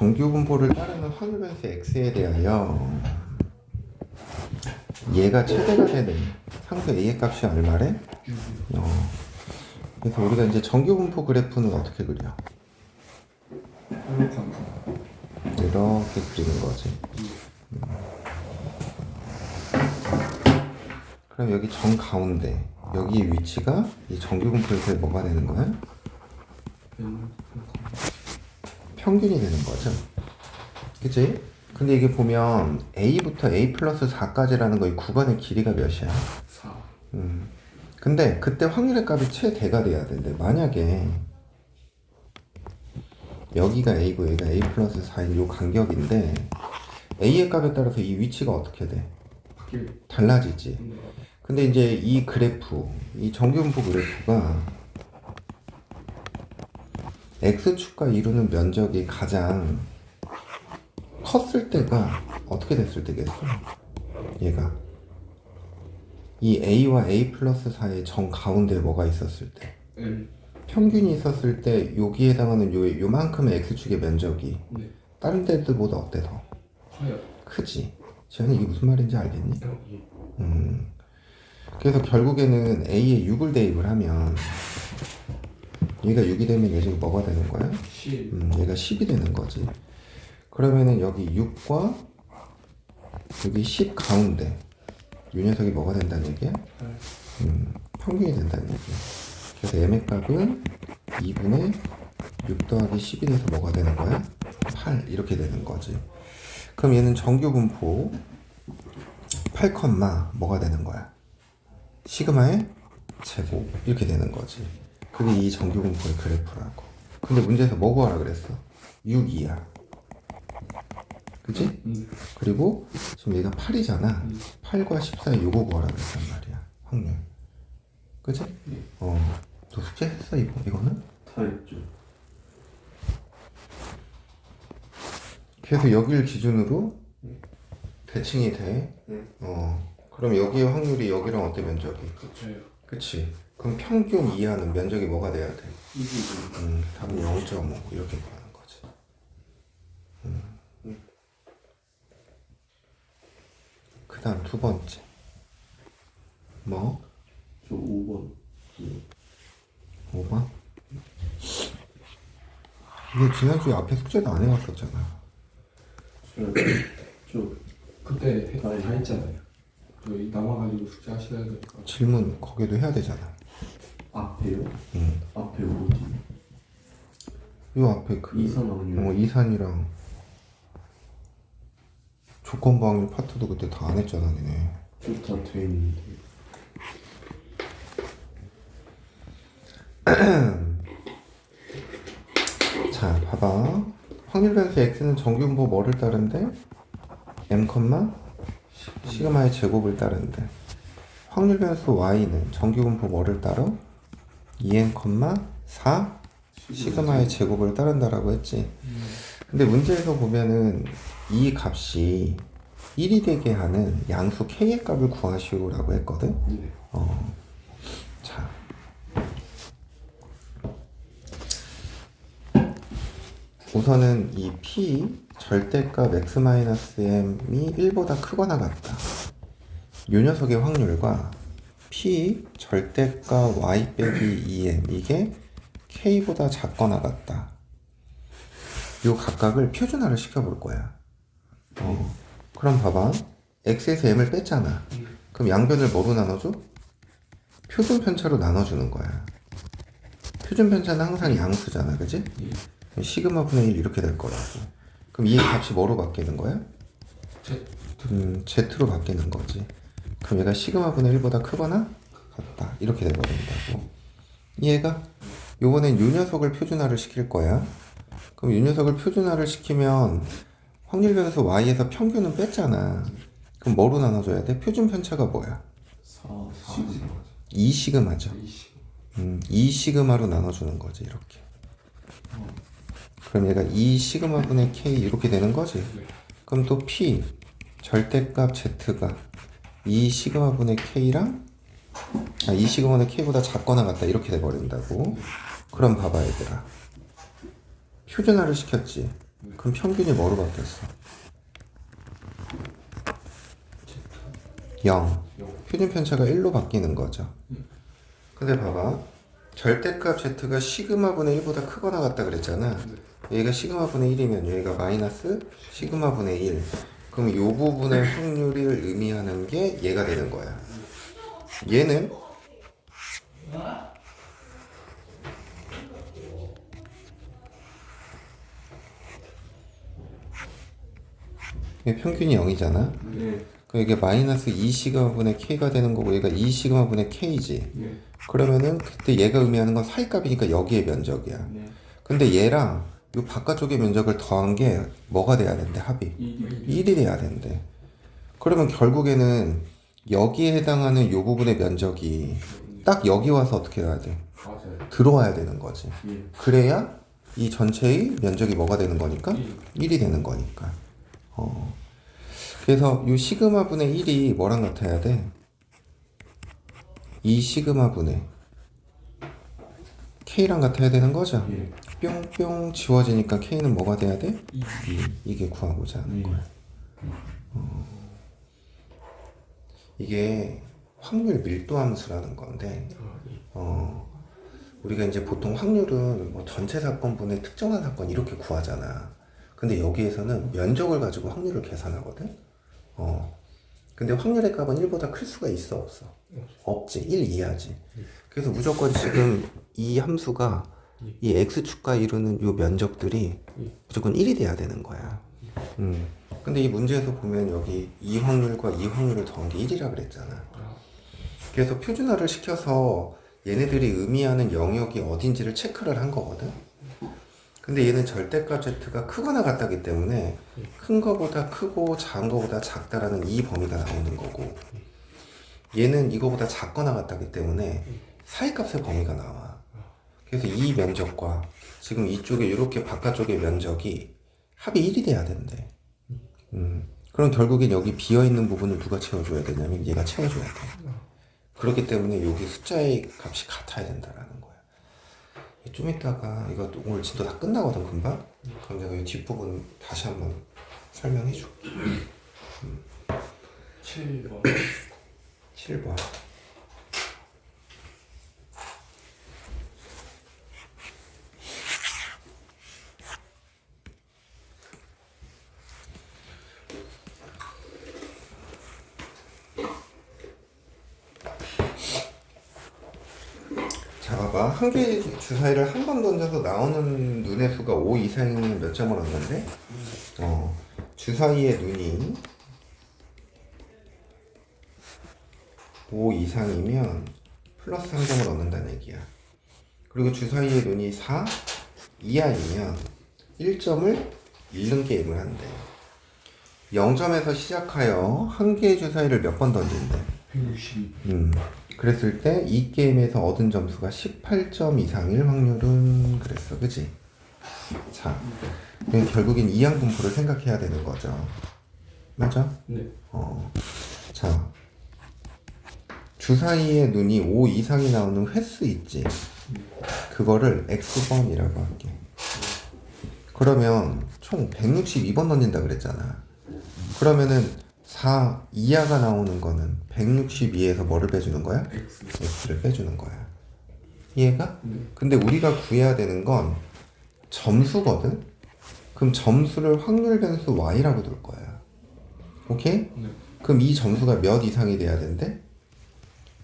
정규 분포를 따르는 확률 변수 x에 대하여 얘가 최대가 되는 상수 a의 값이 얼마래? 그래서 우리가 이제 정규 분포 그래프는 어떻게 그려? 이렇게 그리는 거지. 그럼 여기 정 가운데 여기 위치가 이 정규 분포에서 뭐가 되는 거야? 평균이 되는 거죠. 그치? 근데 이게 보면 a부터 a 플러스 4까지라는 거 이 구간의 길이가 몇이야? 4. 근데 그때 확률의 값이 최대가 돼야 되는데 만약에 여기가 a고 여기가 a 플러스 4인 요 간격인데 a의 값에 따라서 이 위치가 어떻게 돼? 달라지지. 근데 이제 이 그래프, 이 정규분포 그래프가 x축과 이루는 면적이 가장 컸을 때가 어떻게 됐을 때겠어? 얘가 이 a와 a 플러스 4의 정 가운데에 뭐가 있었을 때? 평균이 있었을 때 여기에 해당하는 요만큼의 x축의 면적이 다른 데들보다 어때 더? 커요. 크지? 지현이 이게 무슨 말인지 알겠니? 그래서 결국에는 a에 6을 대입을 하면 얘가 6이 되면 얘가 뭐가 되는 거야? 10. 얘가 10이 되는 거지. 그러면은 여기 6과 여기 10 가운데 이 녀석이 뭐가 된다는 얘기야? 평균이 된다는 얘기야. 그래서 m의 값은 2분의 6 더하기 10이 돼서 뭐가 되는 거야? 8 이렇게 되는 거지. 그럼 얘는 정규 분포 8, 뭐가 되는 거야? 시그마의 제곱 이렇게 되는 거지. 그게 이 정규 분포의 그래프라고. 근데 문제에서 뭐 구하라 그랬어? 6, 2야. 그치? 그리고 지금 얘가 8이잖아. 8과 10 사이 요거 구하라 그랬단 말이야. 확률. 그치? 너 숙제 했어 이거는? 다 했죠. 그래서 여기를 기준으로 대칭이 돼. 그럼 여기의 확률이 여기랑 어때 면적이? 그렇죠. 그치? 그럼 평균 이하는 면적이 뭐가 돼야 돼? 이게 답은 0.5 이렇게 구하는 거지. 그 다음 두 번째 뭐? 저 5번. 5번? 이게 지난주에 앞에 숙제도 안 해왔었잖아. 저 그때 다 했잖아요. 저희 남아가지고 숙제 하셔야 되니까. 질문 거기도 해야 되잖아. 앞에요? 응. 앞에 어디? 요 앞에 그 이산 확률. 이산이랑 조건부 확률 파트도 그때 다 안 했잖아 니네. 저다 돼 있는데. 자 봐봐. 확률 변수 x는 정규분포 뭐를 따른대? m, 시그마의 제곱을 따른대. 확률 변수 y는 정규분포 뭐를 따라? 2n, 4 시그마의 제곱을 따른다라고 했지. 근데 문제에서 보면은 이 값이 1이 되게 하는 양수 k의 값을 구하시오라고 했거든. 네. 자, 우선은 이 p 절대값 x-m이 1보다 크거나 같다. 요 녀석의 확률과 p 절대값 y 빼기 2m 이게 k보다 작거나 같다. 요 각각을 표준화를 시켜볼 거야. 그럼 봐봐. x에서 m을 뺐잖아. 그럼 양변을 뭐로 나눠줘? 표준 편차로 나눠주는 거야. 표준 편차는 항상 양수잖아, 그지? 시그마 분의 1 이렇게 될 거라고. 그럼 이 값이 뭐로 바뀌는 거야? Z로 바뀌는 거지. 그럼 얘가 시그마 분의 1보다 크거나 같다. 이렇게 돼버린다고. 이해가? 요번엔 요 녀석을 표준화를 시킬 거야. 그럼 요 녀석을 표준화를 시키면 확률 변수 y에서 평균은 뺐잖아. 그럼 뭐로 나눠줘야 돼? 표준 편차가 뭐야? 2 시그마죠. 2 시그마로 나눠주는 거지 이렇게. 그럼 얘가 2 시그마 분의 k 이렇게 되는 거지. 그럼 또 p 절대값 z가 2 시그마 분의 k랑 2 시그마 분의 k보다 작거나 같다 이렇게 돼버린다고. 그럼 봐봐 얘들아. 표준화를 시켰지. 그럼 평균이 뭐로 바뀌었어? 0. 표준 편차가 1로 바뀌는 거죠. 근데 봐봐. 절대값 z가 시그마분의 1보다 크거나 같다 그랬잖아. 얘가 시그마분의 1이면 얘가 마이너스 시그마분의 1. 그럼 이 부분의 확률을 의미하는 게 얘가 되는 거야. 얘는 얘 평균이 0이잖아. 네. 그럼 이게 마이너스 2시그마분의 k가 되는 거고 얘가 2시그마분의 k지. 네. 그러면은 그때 얘가 의미하는 건 사이값이니까 여기의 면적이야. 네. 근데 얘랑 이 바깥쪽의 면적을 더한 게 뭐가 돼야 된대? 합이 1이 돼야 된대. 그러면 결국에는 여기에 해당하는 이 부분의 면적이 딱 여기 와서 어떻게 해야 돼? 맞아요. 들어와야 되는 거지. 예. 그래야 이 전체의 면적이 뭐가 되는 거니까? 일. 1이 되는 거니까. 그래서 이 시그마분의 1이 뭐랑 같아야 돼? 이 시그마분의 K랑 같아야 되는 거죠? 예. 뿅뿅 지워지니까 K는 뭐가 돼야 돼? 2. 이게 구하고자 하는 거야. 이게 확률 밀도 함수라는 건데, 우리가 이제 보통 확률은 뭐 전체 사건분의 특정한 사건 이렇게 구하잖아. 근데 여기에서는 면적을 가지고 확률을 계산하거든. 근데 확률의 값은 1보다 클 수가 있어, 없어? 없지. 1 이하지. 그래서 무조건 지금 이 함수가 이 x축과 이루는 이 면적들이 무조건 1이 돼야 되는 거야. 근데 이 문제에서 보면 여기 이 확률과 이 확률을 더한 게 1이라 그랬잖아. 그래서 표준화를 시켜서 얘네들이 의미하는 영역이 어딘지를 체크를 한 거거든. 근데 얘는 절대값 z가 크거나 같다기 때문에 큰 거보다 크고 작은 거보다 작다라는 이 범위가 나오는 거고, 얘는 이거보다 작거나 같다기 때문에 사이값의 범위가 나와. 그래서 이 면적과 지금 이쪽에 이렇게 바깥쪽의 면적이 합이 1이 돼야 된대. 그럼 결국엔 여기 비어있는 부분을 누가 채워줘야 되냐면 얘가 채워줘야 돼. 그렇기 때문에 여기 숫자의 값이 같아야 된다라는 거야. 좀 이따가 이거 오늘 진도 다 끝나거든 금방. 그럼 내가 이 뒷부분 다시 한번 설명해 줄게. 7번. 7번. 자, 봐봐. 한 개의 주사위를 한 번 던져서 나오는 눈의 수가 5 이상이면 몇 점을 얻는데? 주사위의 눈이 5 이상이면 플러스 3점을 얻는다는 얘기야. 그리고 주사위의 눈이 4 이하이면 1점을 잃는 게임을 한대. 0점에서 시작하여 한 개의 주사위를 몇 번 던진대? 162. 그랬을 때 이 게임에서 얻은 점수가 18점 이상일 확률은 그랬어, 그치? 자, 그럼 결국엔 이항 분포를 생각해야 되는 거죠. 맞아? 네. 자, 주사위의 눈이 5 이상이 나오는 횟수 있지? 그거를 x번이라고 할게. 그러면 총 162번 던진다 그랬잖아. 그러면은 4 이하가 나오는 거는 162에서 뭐를 빼주는 거야? x를 빼주는 거야. 이해가? 근데 우리가 구해야 되는 건 점수거든? 그럼 점수를 확률 변수 y라고 둘 거야. 오케이? 네. 그럼 이 점수가 몇 이상이 돼야 된대?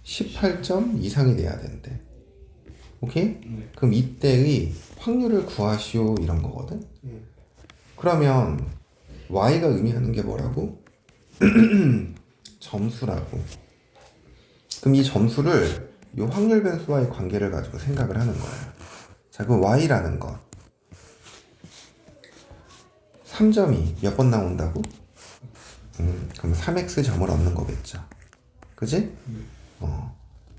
18점 이상이 돼야 된대. 오케이? 네. 그럼 이때의 확률을 구하시오 이런 거거든? 그러면 y가 의미하는 게 뭐라고? 점수라고. 그럼 이 점수를 이 확률 변수와의 관계를 가지고 생각을 하는 거야. 자, 그럼 y라는 건 3점이 몇 번 나온다고? 그럼 3x 점을 얻는 거겠죠. 그지?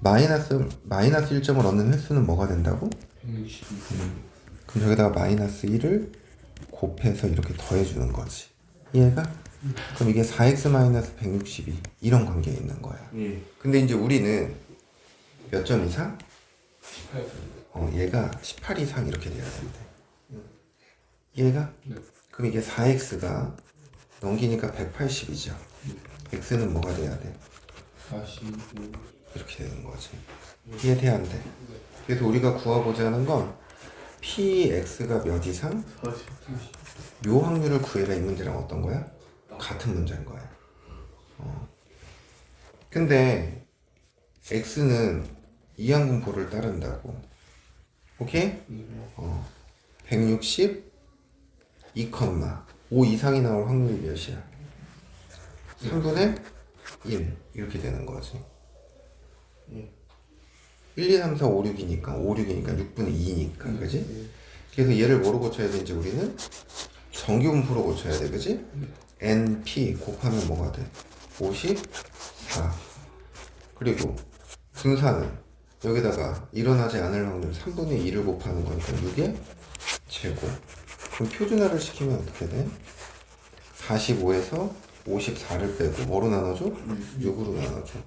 마이너스 1점을 얻는 횟수는 뭐가 된다고? 162. 그럼 저기다가 마이너스 1을 곱해서 이렇게 더해주는 거지. 이해가? 그럼 이게 4x 마이너스 162 이런 관계에 있는 거야. 예. 근데 이제 우리는 몇 점 이상? 18. 얘가 18 이상 이렇게 돼야 된대. 이해가? 네. 그럼 이게 4x가 넘기니까 180이죠. x는 뭐가 돼야 돼? 45. 이렇게 되는 거지. 이해돼 안 돼? 그래서 우리가 구하고자 하는 건 px가 몇 이상? 40. 요 확률을 구해라 이 문제랑 어떤 거야? 같은 문제인 거야. 근데 x는 이항분포를 따른다고. 오케이? 160 2,5 이상이 나올 확률이 몇이야? 3분의 1 이렇게 되는 거지. 1, 2, 3, 4, 5, 6이니까 5, 6이니까 6분의 2니까 그지? 그래서 얘를 뭐로 고쳐야 되는지 우리는 정규분포로 고쳐야 돼, 그지? NP 곱하면 뭐가 돼? 54. 그리고 분사는 여기다가 일어나지 않을 확률 3분의 2를 곱하는 거니까 6의 제곱. 그럼 표준화를 시키면 어떻게 돼? 45에서 54를 빼고 뭐로 나눠줘? 6으로 나눠줘.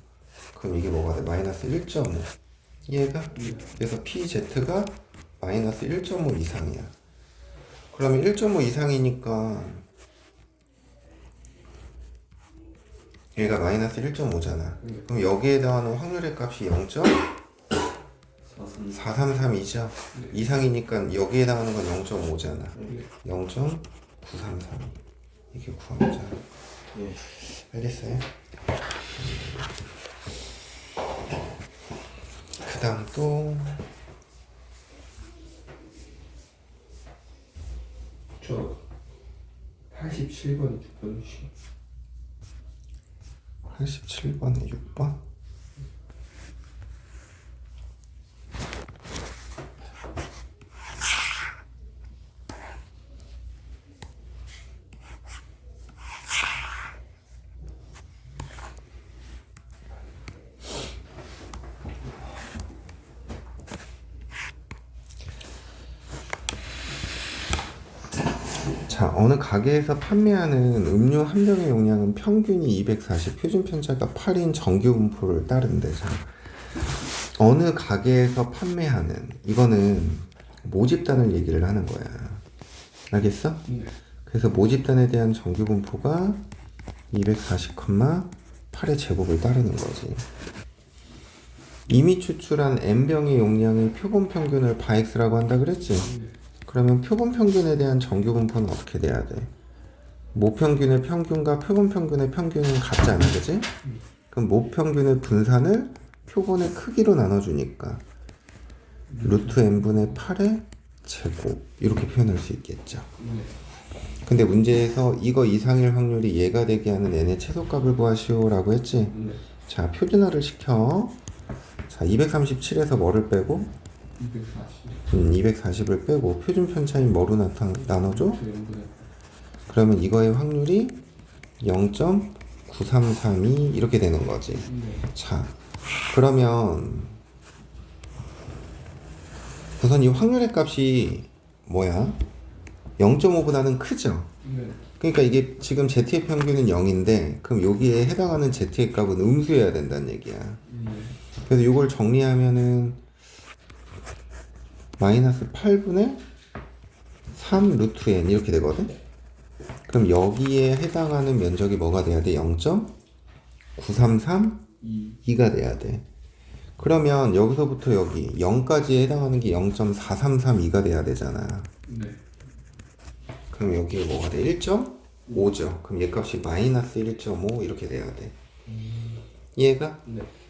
그럼 이게 뭐가 돼? 마이너스 1.5. 이해가? 그래서 PZ가 마이너스 1.5 이상이야. 그러면 1.5 이상이니까 얘가 마이너스 1.5잖아. 그럼 여기에 해당하는 확률의 값이 0.433이죠. 이상이니까 여기에 해당하는 건 0.5잖아. 0.933. 이게 구하고자. 알겠어요? 그 다음 또 저 87번 6번 87번에 6번. 자, 어느 가게에서 판매하는 음료 한 병의 용량은 평균이 240, 표준 편차가 8인 정규 분포를 따른대. 자, 어느 가게에서 판매하는 이거는 모집단을 얘기를 하는 거야. 알겠어? 네. 그래서 모집단에 대한 정규 분포가 240,8의 제곱을 따르는 거지. 이미 추출한 n병의 용량의 표본 평균을 바x라고 한다 그랬지? 그러면 표본 평균에 대한 정규 분포는 어떻게 돼야 돼? 모평균의 평균과 표본 평균의 평균은 같잖아, 그지? 그럼 모평균의 분산을 표본의 크기로 나눠주니까 루트 n분의 8의 제곱 이렇게 표현할 수 있겠죠. 근데 문제에서 이거 이상일 확률이 얘가 되게 하는 n의 최소값을 구하시오 라고 했지? 자, 표준화를 시켜. 자, 237에서 뭐를 빼고? 240을 빼고 표준 편차인 뭐로 나눠줘? 그러면 이거의 확률이 0.9332 이렇게 되는 거지. 자, 그러면 우선 이 확률의 값이 뭐야? 0.5보다는 크죠? 그러니까 이게 지금 z의 평균은 0인데 그럼 여기에 해당하는 z의 값은 음수여야 된다는 얘기야. 그래서 이걸 정리하면은 마이너스 8분의 3 루트 n 이렇게 되거든? 그럼 여기에 해당하는 면적이 뭐가 돼야 돼? 0.9332가 돼야 돼. 그러면 여기서부터 여기 0까지 해당하는 게 0.4332가 돼야 되잖아. 그럼 여기에 뭐가 돼? 1.5죠. 그럼 얘 값이 마이너스 1.5 이렇게 돼야 돼. 이해가?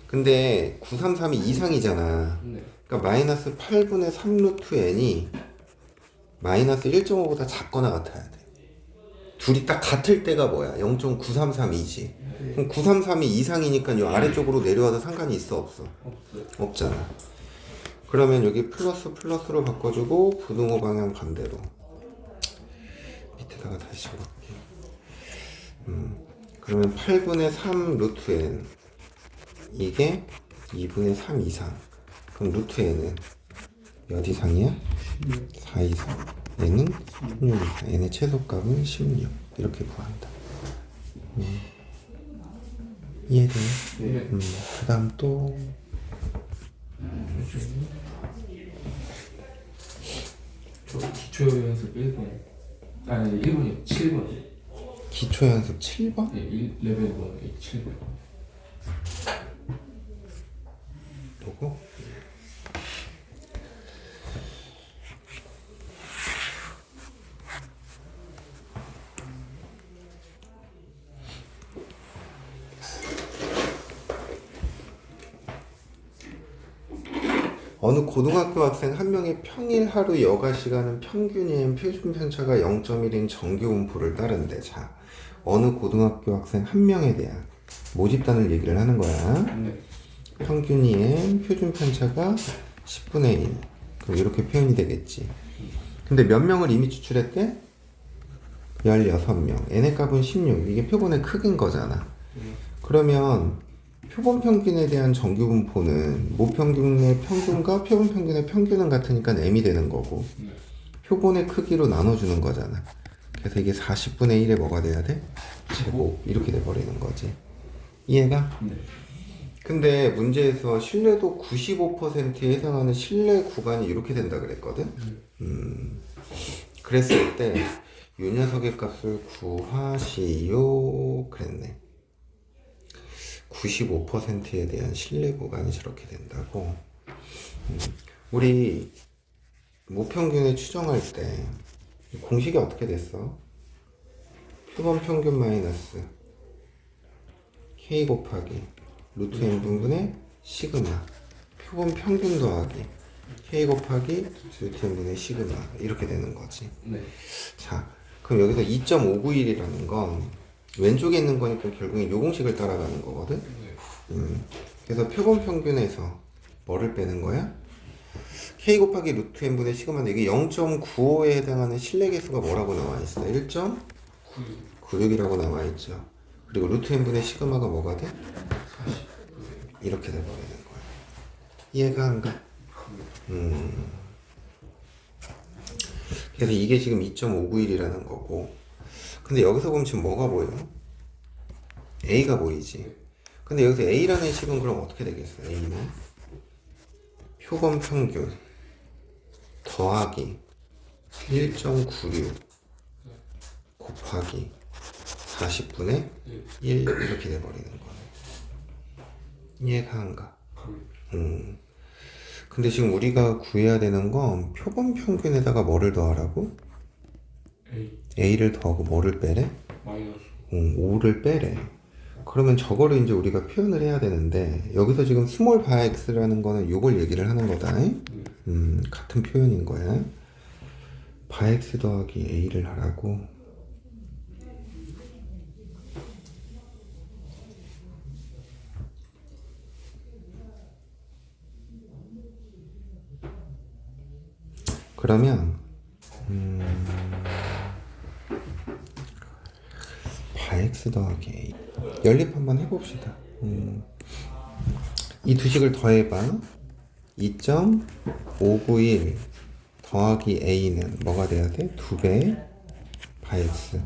근데 933이 이상이잖아. 그러니까 마이너스 8분의 3 루트 n이 마이너스 1.5보다 작거나 같아야 돼. 둘이 딱 같을 때가 뭐야? 0.9332지. 그럼 933이 이상이니까 이 아래쪽으로 내려와도 상관이 있어 없어? 없잖아. 그러면 여기 플러스 플러스로 바꿔주고 부등호 방향 반대로 밑에다가 다시 적을게. 그러면 8분의 3 루트 n 이게 2분의 3 이상. 그럼 루트 n은 몇 이상이야? 4 이상. 얘는 16 이상. n의 최소값은 16. 이렇게 구한다. 이해돼? 그 다음 또 저 기초 연습 1번 아니 1번이 7번. 기초 연습 7번? 네, 1레벨 1 7번. 요거? 어느 고등학교 학생 한 명의 평일 하루 여가 시간은 평균인 표준 편차가 0.1인 정규 분포를 따른대. 자, 어느 고등학교 학생 한 명에 대한 모집단을 얘기를 하는 거야. 네. 평균이엔 표준 편차가 10분의 1. 그럼 이렇게 표현이 되겠지. 근데 몇 명을 이미 추출했대? 16명. n의 값은 16. 이게 표본의 크기인 거잖아. 그러면 표본 평균에 대한 정규 분포는 모평균의 평균과 표본 평균의 평균은 같으니까 m이 되는 거고, 표본의 크기로 나눠주는 거잖아. 그래서 이게 40분의 1에 뭐가 돼야 돼? 제곱. 이렇게 돼버리는 거지. 이해가? 네. 근데 문제에서 신뢰도 95%에 해당하는 신뢰 구간이 이렇게 된다 그랬거든? 그랬을 때 이 녀석의 값을 구하시오 그랬네. 95%에 대한 신뢰 구간이 저렇게 된다고. 우리 모평균을 추정할 때 공식이 어떻게 됐어? 표본 평균 마이너스 k 곱하기 루트 n 분분의 시그마, 표본 평균 더하기 k 곱하기 루트 n 분의 시그마, 이렇게 되는 거지. 네. 자, 그럼 여기서 2.591이라는 건 왼쪽에 있는 거니까 결국엔 요 공식을 따라가는 거거든. 그래서 표본 평균에서 뭐를 빼는 거야? k 곱하기 루트 n 분의 시그마인데 이게 0.95에 해당하는 신뢰 개수가 뭐라고 나와 있어? 1.96이라고 나와 있죠. 그리고 루트 n 분의 시그마가 뭐가 돼? 이렇게 돼버리는 거야. 이해가 안 가? 그래서 이게 지금 2.591이라는 거고, 근데 여기서 보면 지금 뭐가 보여? A가 보이지. 근데 여기서 A라는 식은 그럼 어떻게 되겠어? A는 표본 평균 더하기 1.96 곱하기 40분의 1 이렇게 돼버리는 거네. 이해가 안 가? 근데 지금 우리가 구해야 되는 건 표본 평균에다가 뭐를 더하라고? A를 더하고 뭐를 빼래? 마이너스 5를 빼래. 그러면 저거를 이제 우리가 표현을 해야 되는데, 여기서 지금 스몰 바이 x라는 거는 요걸 얘기를 하는 거다. 같은 표현인 거야. 바이 x 더하기 a를 하라고. 그러면 바이 x 더하기 a 연립 한번 해봅시다. 이 두 식을 더해봐. 2.591 더하기 a는 뭐가 돼야 돼? 2배 바이 x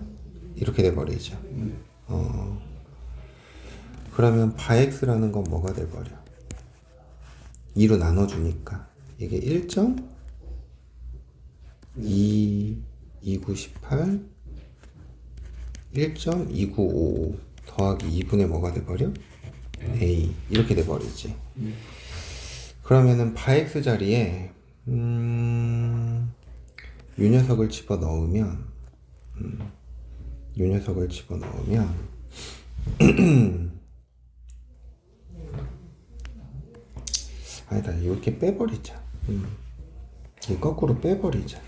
이렇게 돼버리죠. 그러면 바이 x라는 건 뭐가 돼버려? 2로 나눠주니까 이게 1.2918 1.2955 더하기 2분의 뭐가 돼버려? a 이렇게 돼버리지. 그러면은 바이 x 자리에 요 녀석을 집어넣으면 요 녀석을 집어넣으면 아니다, 이렇게 빼버리자. 이 거꾸로 빼버리자.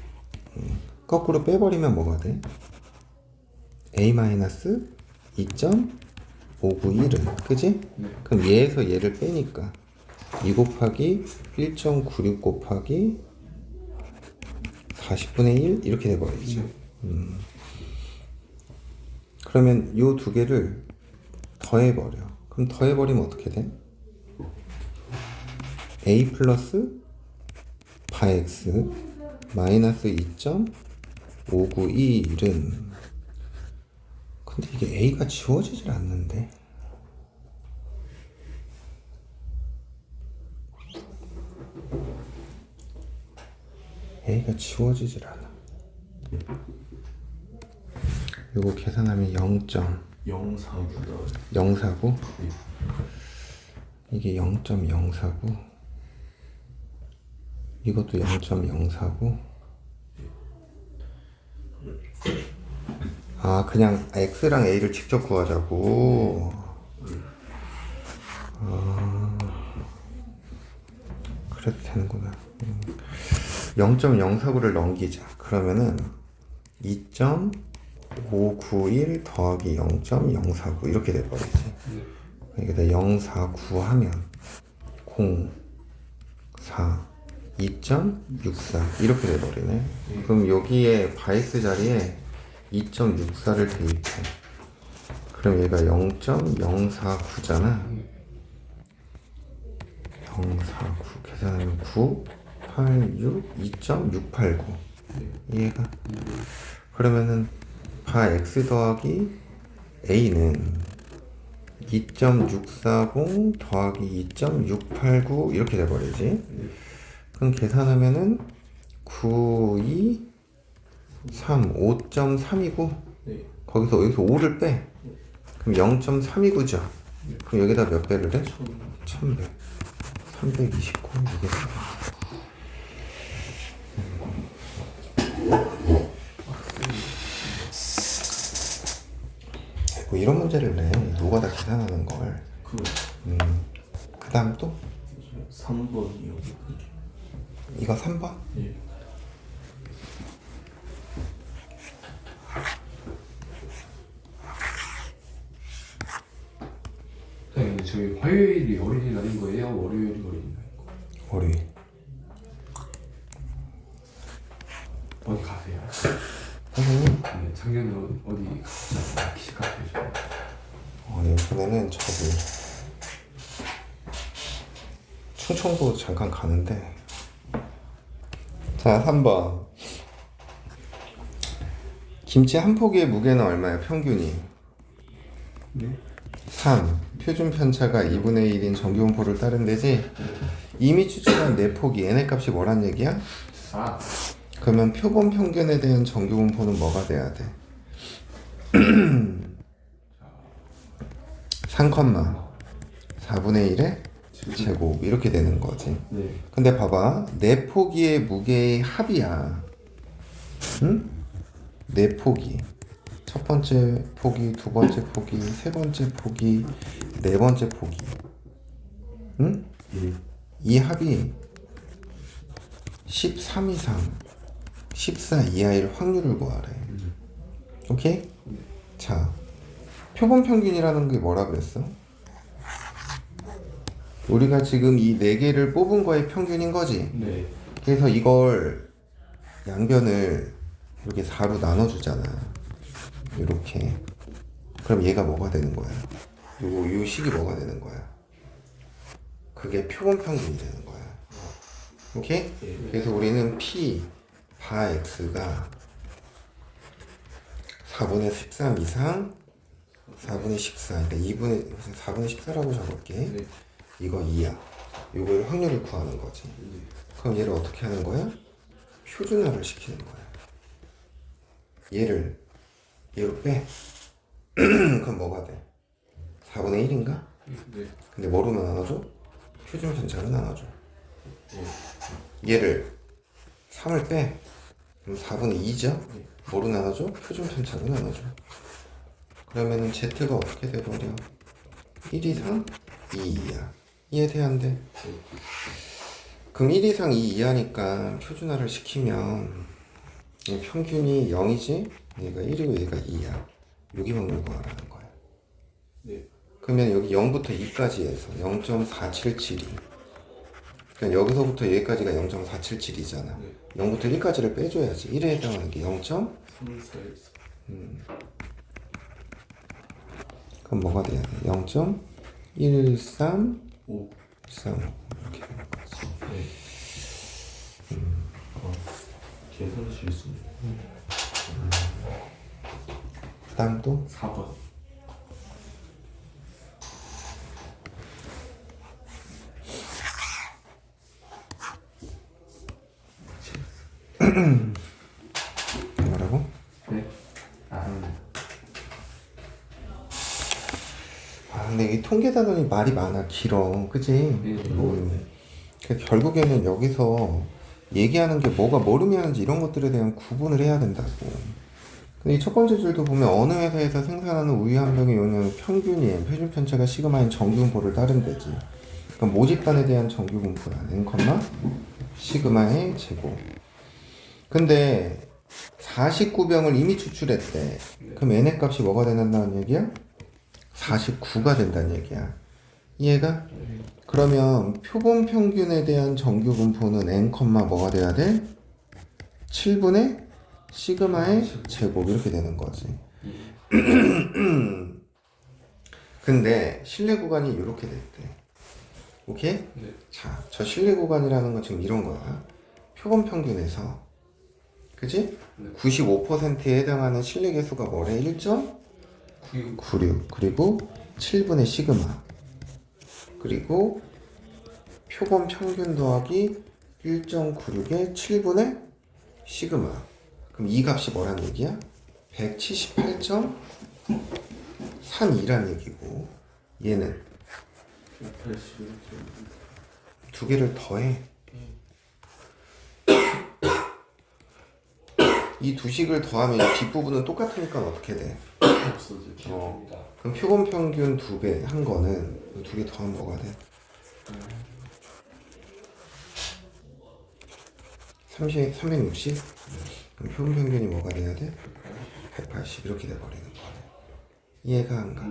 거꾸로 빼버리면 뭐가 돼? a-2.591은 그지? 그럼 얘에서 얘를 빼니까 2 곱하기 1.96 곱하기 40분의 1 이렇게 돼버리죠. 그러면 요 두 개를 더해버려. 그럼 더해버리면 어떻게 돼? a 플러스 바이 x 마이너스 2.591은 근데 이게 a가 지워지질 않는데. a가 지워지질 않아. 요거 계산하면 0.049. 0.049 네. 이게 0.049 이것도 0.049 아 그냥 x랑 a를 직접 구하자고 아 그래도 되는구나 0.049를 넘기자 그러면은 2.591 더하기 0.049 이렇게 돼버리지 여기다 049 하면 0 4 2.64 이렇게 돼버리네 그럼 여기에 바이스 자리에 2.64를 대입해 그럼 얘가 0.049잖아 049 계산하면 9 8 6 2.689 얘가 그러면은 바 x 더하기 a는 2.640 더하기 2.689 이렇게 돼버리지 그럼 계산하면은 9, 2, 3, 5.3이고 네. 거기서 여기서 5를 빼 그럼 0.3이고죠 그럼 여기다 몇 배를 해? 1100 329 이게 뭐 이런 문제를 내 노가다 계산하는 걸 그 다음 또 3번이요. 이거 3번 예. 선생님, 저희 화요일이 어린이날인 거예요? 월요일이 어린이날인 거예요? 월요일 어디 가세요? 선생님 네, 작년에 어디 갔잖아요. 기시카페죠. 이번에는 저기 충청도 잠깐 가는데 자 3번 김치 한 포기의 무게는 얼마야 평균이? 네. 3 표준 편차가 2분의 1인 정규분포를 따른 데지 이미 추출한 4포기 얘네 값이 뭐란 얘기야? 4. 그러면 표본 평균에 대한 정규분포는 뭐가 돼야 돼? 3, 4분의 1의 제곱 이렇게 되는 거지 네. 근데 봐봐 4포기의 무게의 합이야 응? 4포기 첫 번째 포기, 두 번째 포기, 세 번째 포기, 네 번째 포기 응? 예. 이 합이 13 이상 14 이하일 확률을 구하래 오케이? 자 표본 평균이라는 게 뭐라 그랬어? 우리가 지금 이 4개를 뽑은 거의 평균인 거지 네. 그래서 이걸 양변을 이렇게 4로 나눠주잖아 이렇게 그럼 얘가 뭐가 되는 거야? 요 식이 뭐가 되는 거야? 그게 표본 평균이 되는 거야 오케이? 그래서 우리는 P 바 X가 4분의 13 이상 4분의 14 그러니까 4분의 14라고 적을게 네. 이거 2야 이걸 확률을 구하는 거지 네. 그럼 얘를 어떻게 하는 거야? 표준화를 시키는 거야 얘를 얘로 빼 그럼 뭐가 돼? 4분의 1인가? 네. 근데 뭐로 나눠줘? 표준 편차로 나눠줘 네. 얘를 3을 빼 그럼 4분의 2죠? 네. 뭐로 나눠줘? 표준 편차로 나눠줘 그러면은 Z가 어떻게 돼버려? 1 이상 2 이하 이해돼 안 돼? 그럼 1 이상 2 이하니까 표준화를 시키면 이 평균이 0이지? 얘가 1이고 얘가 2야 여기 확률 구하라는 거야 네. 그러면 여기 0부터 2까지 해서 0.477이 그러니까 여기서부터 여기까지가 0.477이잖아 네. 0부터 1까지를 빼줘야지 1에 해당하는 게 0. 3, 4, 그럼 뭐가 돼야 돼? 0.13 5. 3 이렇게 되는 거지 네. 계산 실수. 그 다음 또 4번. 뭐라고? 네. 아, 근데 이 통계 단원이 말이 많아. 길어. 그지? 그래서 결국에는 여기서 얘기하는 게 뭐가 뭘 의미하는지 이런 것들에 대한 구분을 해야 된다고. 근데 이 첫 번째 줄도 보면 어느 회사에서 생산하는 우유 한 병의 용량의 평균이 표준 편차가 시그마인 정규분포를 따른대지. 그럼 모집단에 대한 정규분포야. n, 시그마의 제곱. 근데 49병을 이미 추출했대. 그럼 n의 값이 뭐가 된다는 얘기야? 49가 된다는 얘기야. 이해가? 그러면 표본 평균에 대한 정규 분포는 n, 뭐가 돼야 돼? 7분의 시그마의 제곱 이렇게 되는 거지. 근데 신뢰 구간이 이렇게 됐대. 오케이? 네. 자, 저 신뢰 구간이라는 건 지금 이런 거야. 표본 평균에서 그지? 네. 95%에 해당하는 신뢰 개수가 뭐래? 1.96 그리고 7분의 시그마 그리고 표본 평균 더하기 1.96의 7분의 시그마. 그럼 이 값이 뭐란 얘기야? 178.32란 얘기고 얘는 180. 두 개를 더해. 이 두 식을 더하면 이 뒷부분은 똑같으니까 어떻게 돼? 없어지죠. 그럼 표본 평균 2배 한 거는 두 개 더하면 뭐가 돼? 360? 그럼 표본 평균이 뭐가 돼야 돼? 180 이렇게 돼버리는 거네. 이해가 안 가?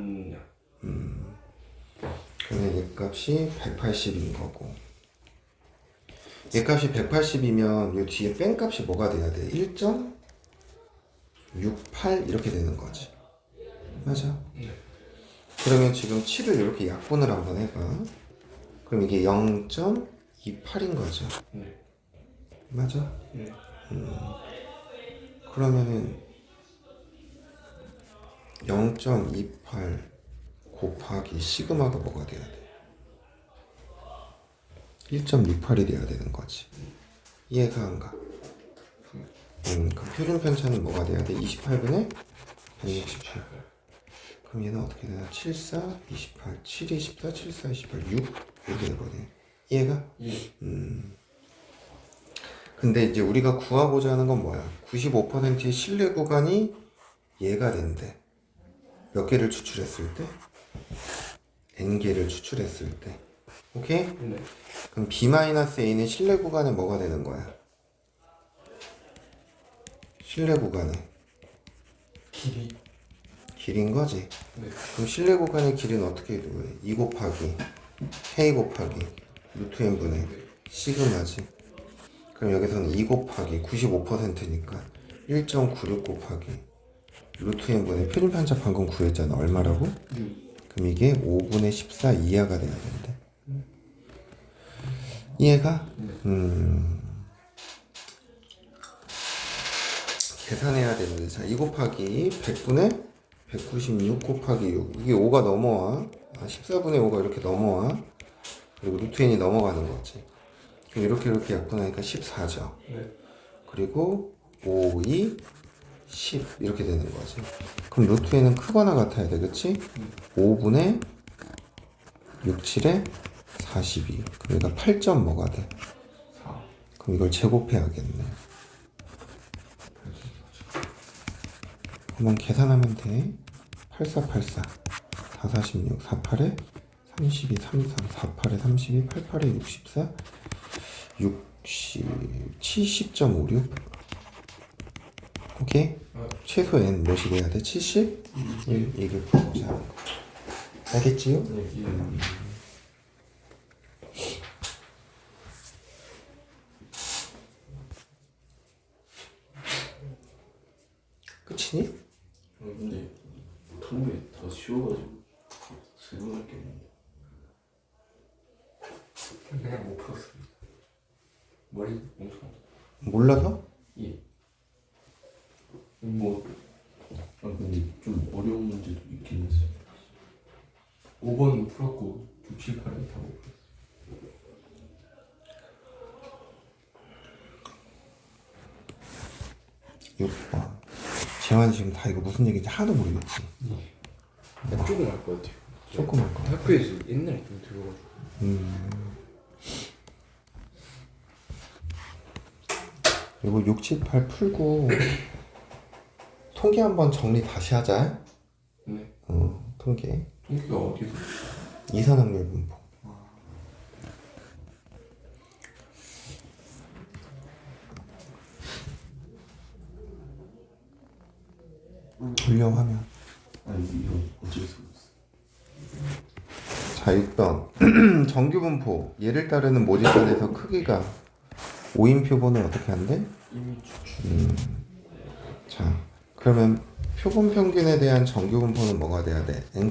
그러면 얘 값이 180인 거고 얘 값이 180이면 이 뒤에 뺀 값이 뭐가 돼야 돼? 1.68 이렇게 되는 거지. 맞아? 그러면 지금 7을 이렇게 약분을 한번 해봐. 그럼 이게 0.28인 거죠. 네. 맞아? 네. 그러면은 0.28 곱하기 시그마가 뭐가 돼야 돼? 1.28이 돼야 되는 거지. 이해가 안 가? 그럼 표준 편차는 뭐가 돼야 돼? 28분의 168. 그럼 얘는 어떻게 되나? 7, 4, 28, 7, 24, 7, 4, 28, 6 이렇게 되거든. 이해가? 예. 근데 이제 우리가 구하고자 하는 건 뭐야? 95%의 신뢰 구간이 얘가 된대. 몇 개를 추출했을 때? n개를 추출했을 때. 오케이? 네. 그럼 B-A는 신뢰 구간에 뭐가 되는 거야? 신뢰 구간에 길인 거지? 네. 그럼 신뢰 구간의 길이는 어떻게 구해? 2 곱하기 K 곱하기 루트 n분의 시그마지. 그럼 여기서는 2 곱하기 95%니까 1.96 곱하기 루트 n분의 표준 편차 방금 구했잖아. 얼마라고? 그럼 이게 5분의 14 이하가 돼야 된대. 이해가? 계산해야 되는데 자, 2 곱하기 100분의 196 곱하기 6 이게 5가 넘어와. 14분의 5가 이렇게 넘어와. 그리고 루트 n이 넘어가는 거지. 그럼 이렇게 약분하니까 14죠. 네. 그리고 5, 2, 10 이렇게 되는 거지. 그럼 루트 n은 크거나 같아야 돼. 그치? 5분의 6, 7에 42. 그러니까 8점 뭐가 돼? 4. 그럼 이걸 제곱해야겠네. 한번 계산하면 돼. 8484 446 48에 32 33 48에 32 88에 64 60 70.56 오케이? 최소 n 몇이 돼야 돼? 71 이게 풀고자 하는 거. 알겠지요? 네. 예. 끝이니? 근데 통계 더 쉬워가지고 질문할 게 없는데. 그냥 못 풀었습니다. 머리 엄청. 몰라서? 예. 근데 좀 어려운 문제도 있긴 했어요. 5번 풀었고 6, 7, 8은 다 못 풀었어요. 6번 재환이 지금 다 이거 무슨 얘기인지 하나도 모르겠지? 조금 알 것 같아요. 조그만 거. 학교에서 옛날에 좀 들어가지고. 그리고 6, 7, 8 풀고 통계 한번 정리 다시 하자. 네. 통계. 통계가 어디서? 이산확률 분포. 돌려 화면. 아니 이거 어디서 샀어? 자, 6번. 정규 분포. 얘를 따르는 모집단에서 크기가 5인 표본은 어떻게 한대? 이미 추출. 자, 그러면 표본 평균에 대한 정규 분포는 뭐가 돼야 돼? n,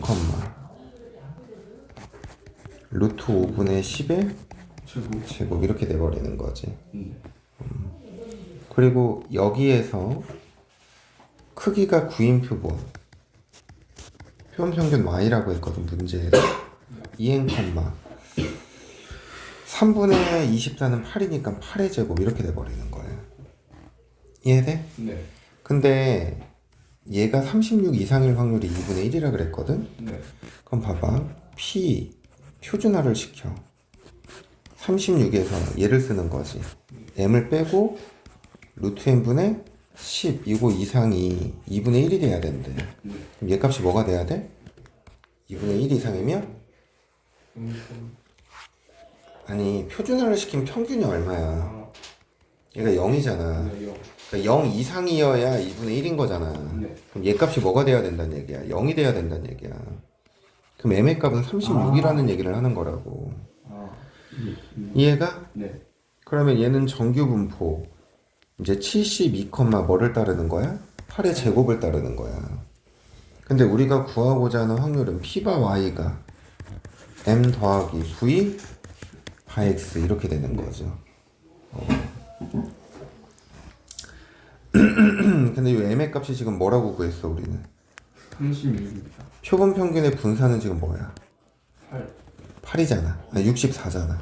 루트 5분의 10의 제곱 이렇게 돼버리는 거지. 그리고 여기에서 크기가 9인 표본 평균 y라고 했거든 문제에서 2n, 3분의 24는 8이니까 8의 제곱 이렇게 돼버리는 거예요. 이해돼? 네. 근데 얘가 36 이상일 확률이 2분의 1이라 그랬거든? 네. 그럼 봐봐. P 표준화를 시켜. 36에서 얘를 쓰는 거지. m을 빼고 루트 n분의 10 이거 이상이 2분의 1이 돼야 된대. 그럼 얘 값이 뭐가 돼야 돼? 2분의 1 이상이면? 아니 표준화를 시키면 평균이 얼마야? 얘가 0이잖아. 네, 영. 그러니까 0 이상이어야 2분의 1인 거잖아. 네. 그럼 얘 값이 뭐가 돼야 된다는 얘기야? 0이 돼야 된다는 얘기야. 그럼 m의 값은 36이라는 얘기를 하는 거라고. 이해가? 네. 그러면 얘는 정규 분포 이제 72, 뭐를 따르는 거야? 8의 제곱을 따르는 거야. 근데 우리가 구하고자 하는 확률은 P바 Y가 M 더하기 V 바 X 이렇게 되는 거죠. 근데 이 M의 값이 지금 뭐라고 구했어 우리는? 36입니다. 표본 평균의 분산은 지금 뭐야? 8. 8이잖아. 아니 64잖아.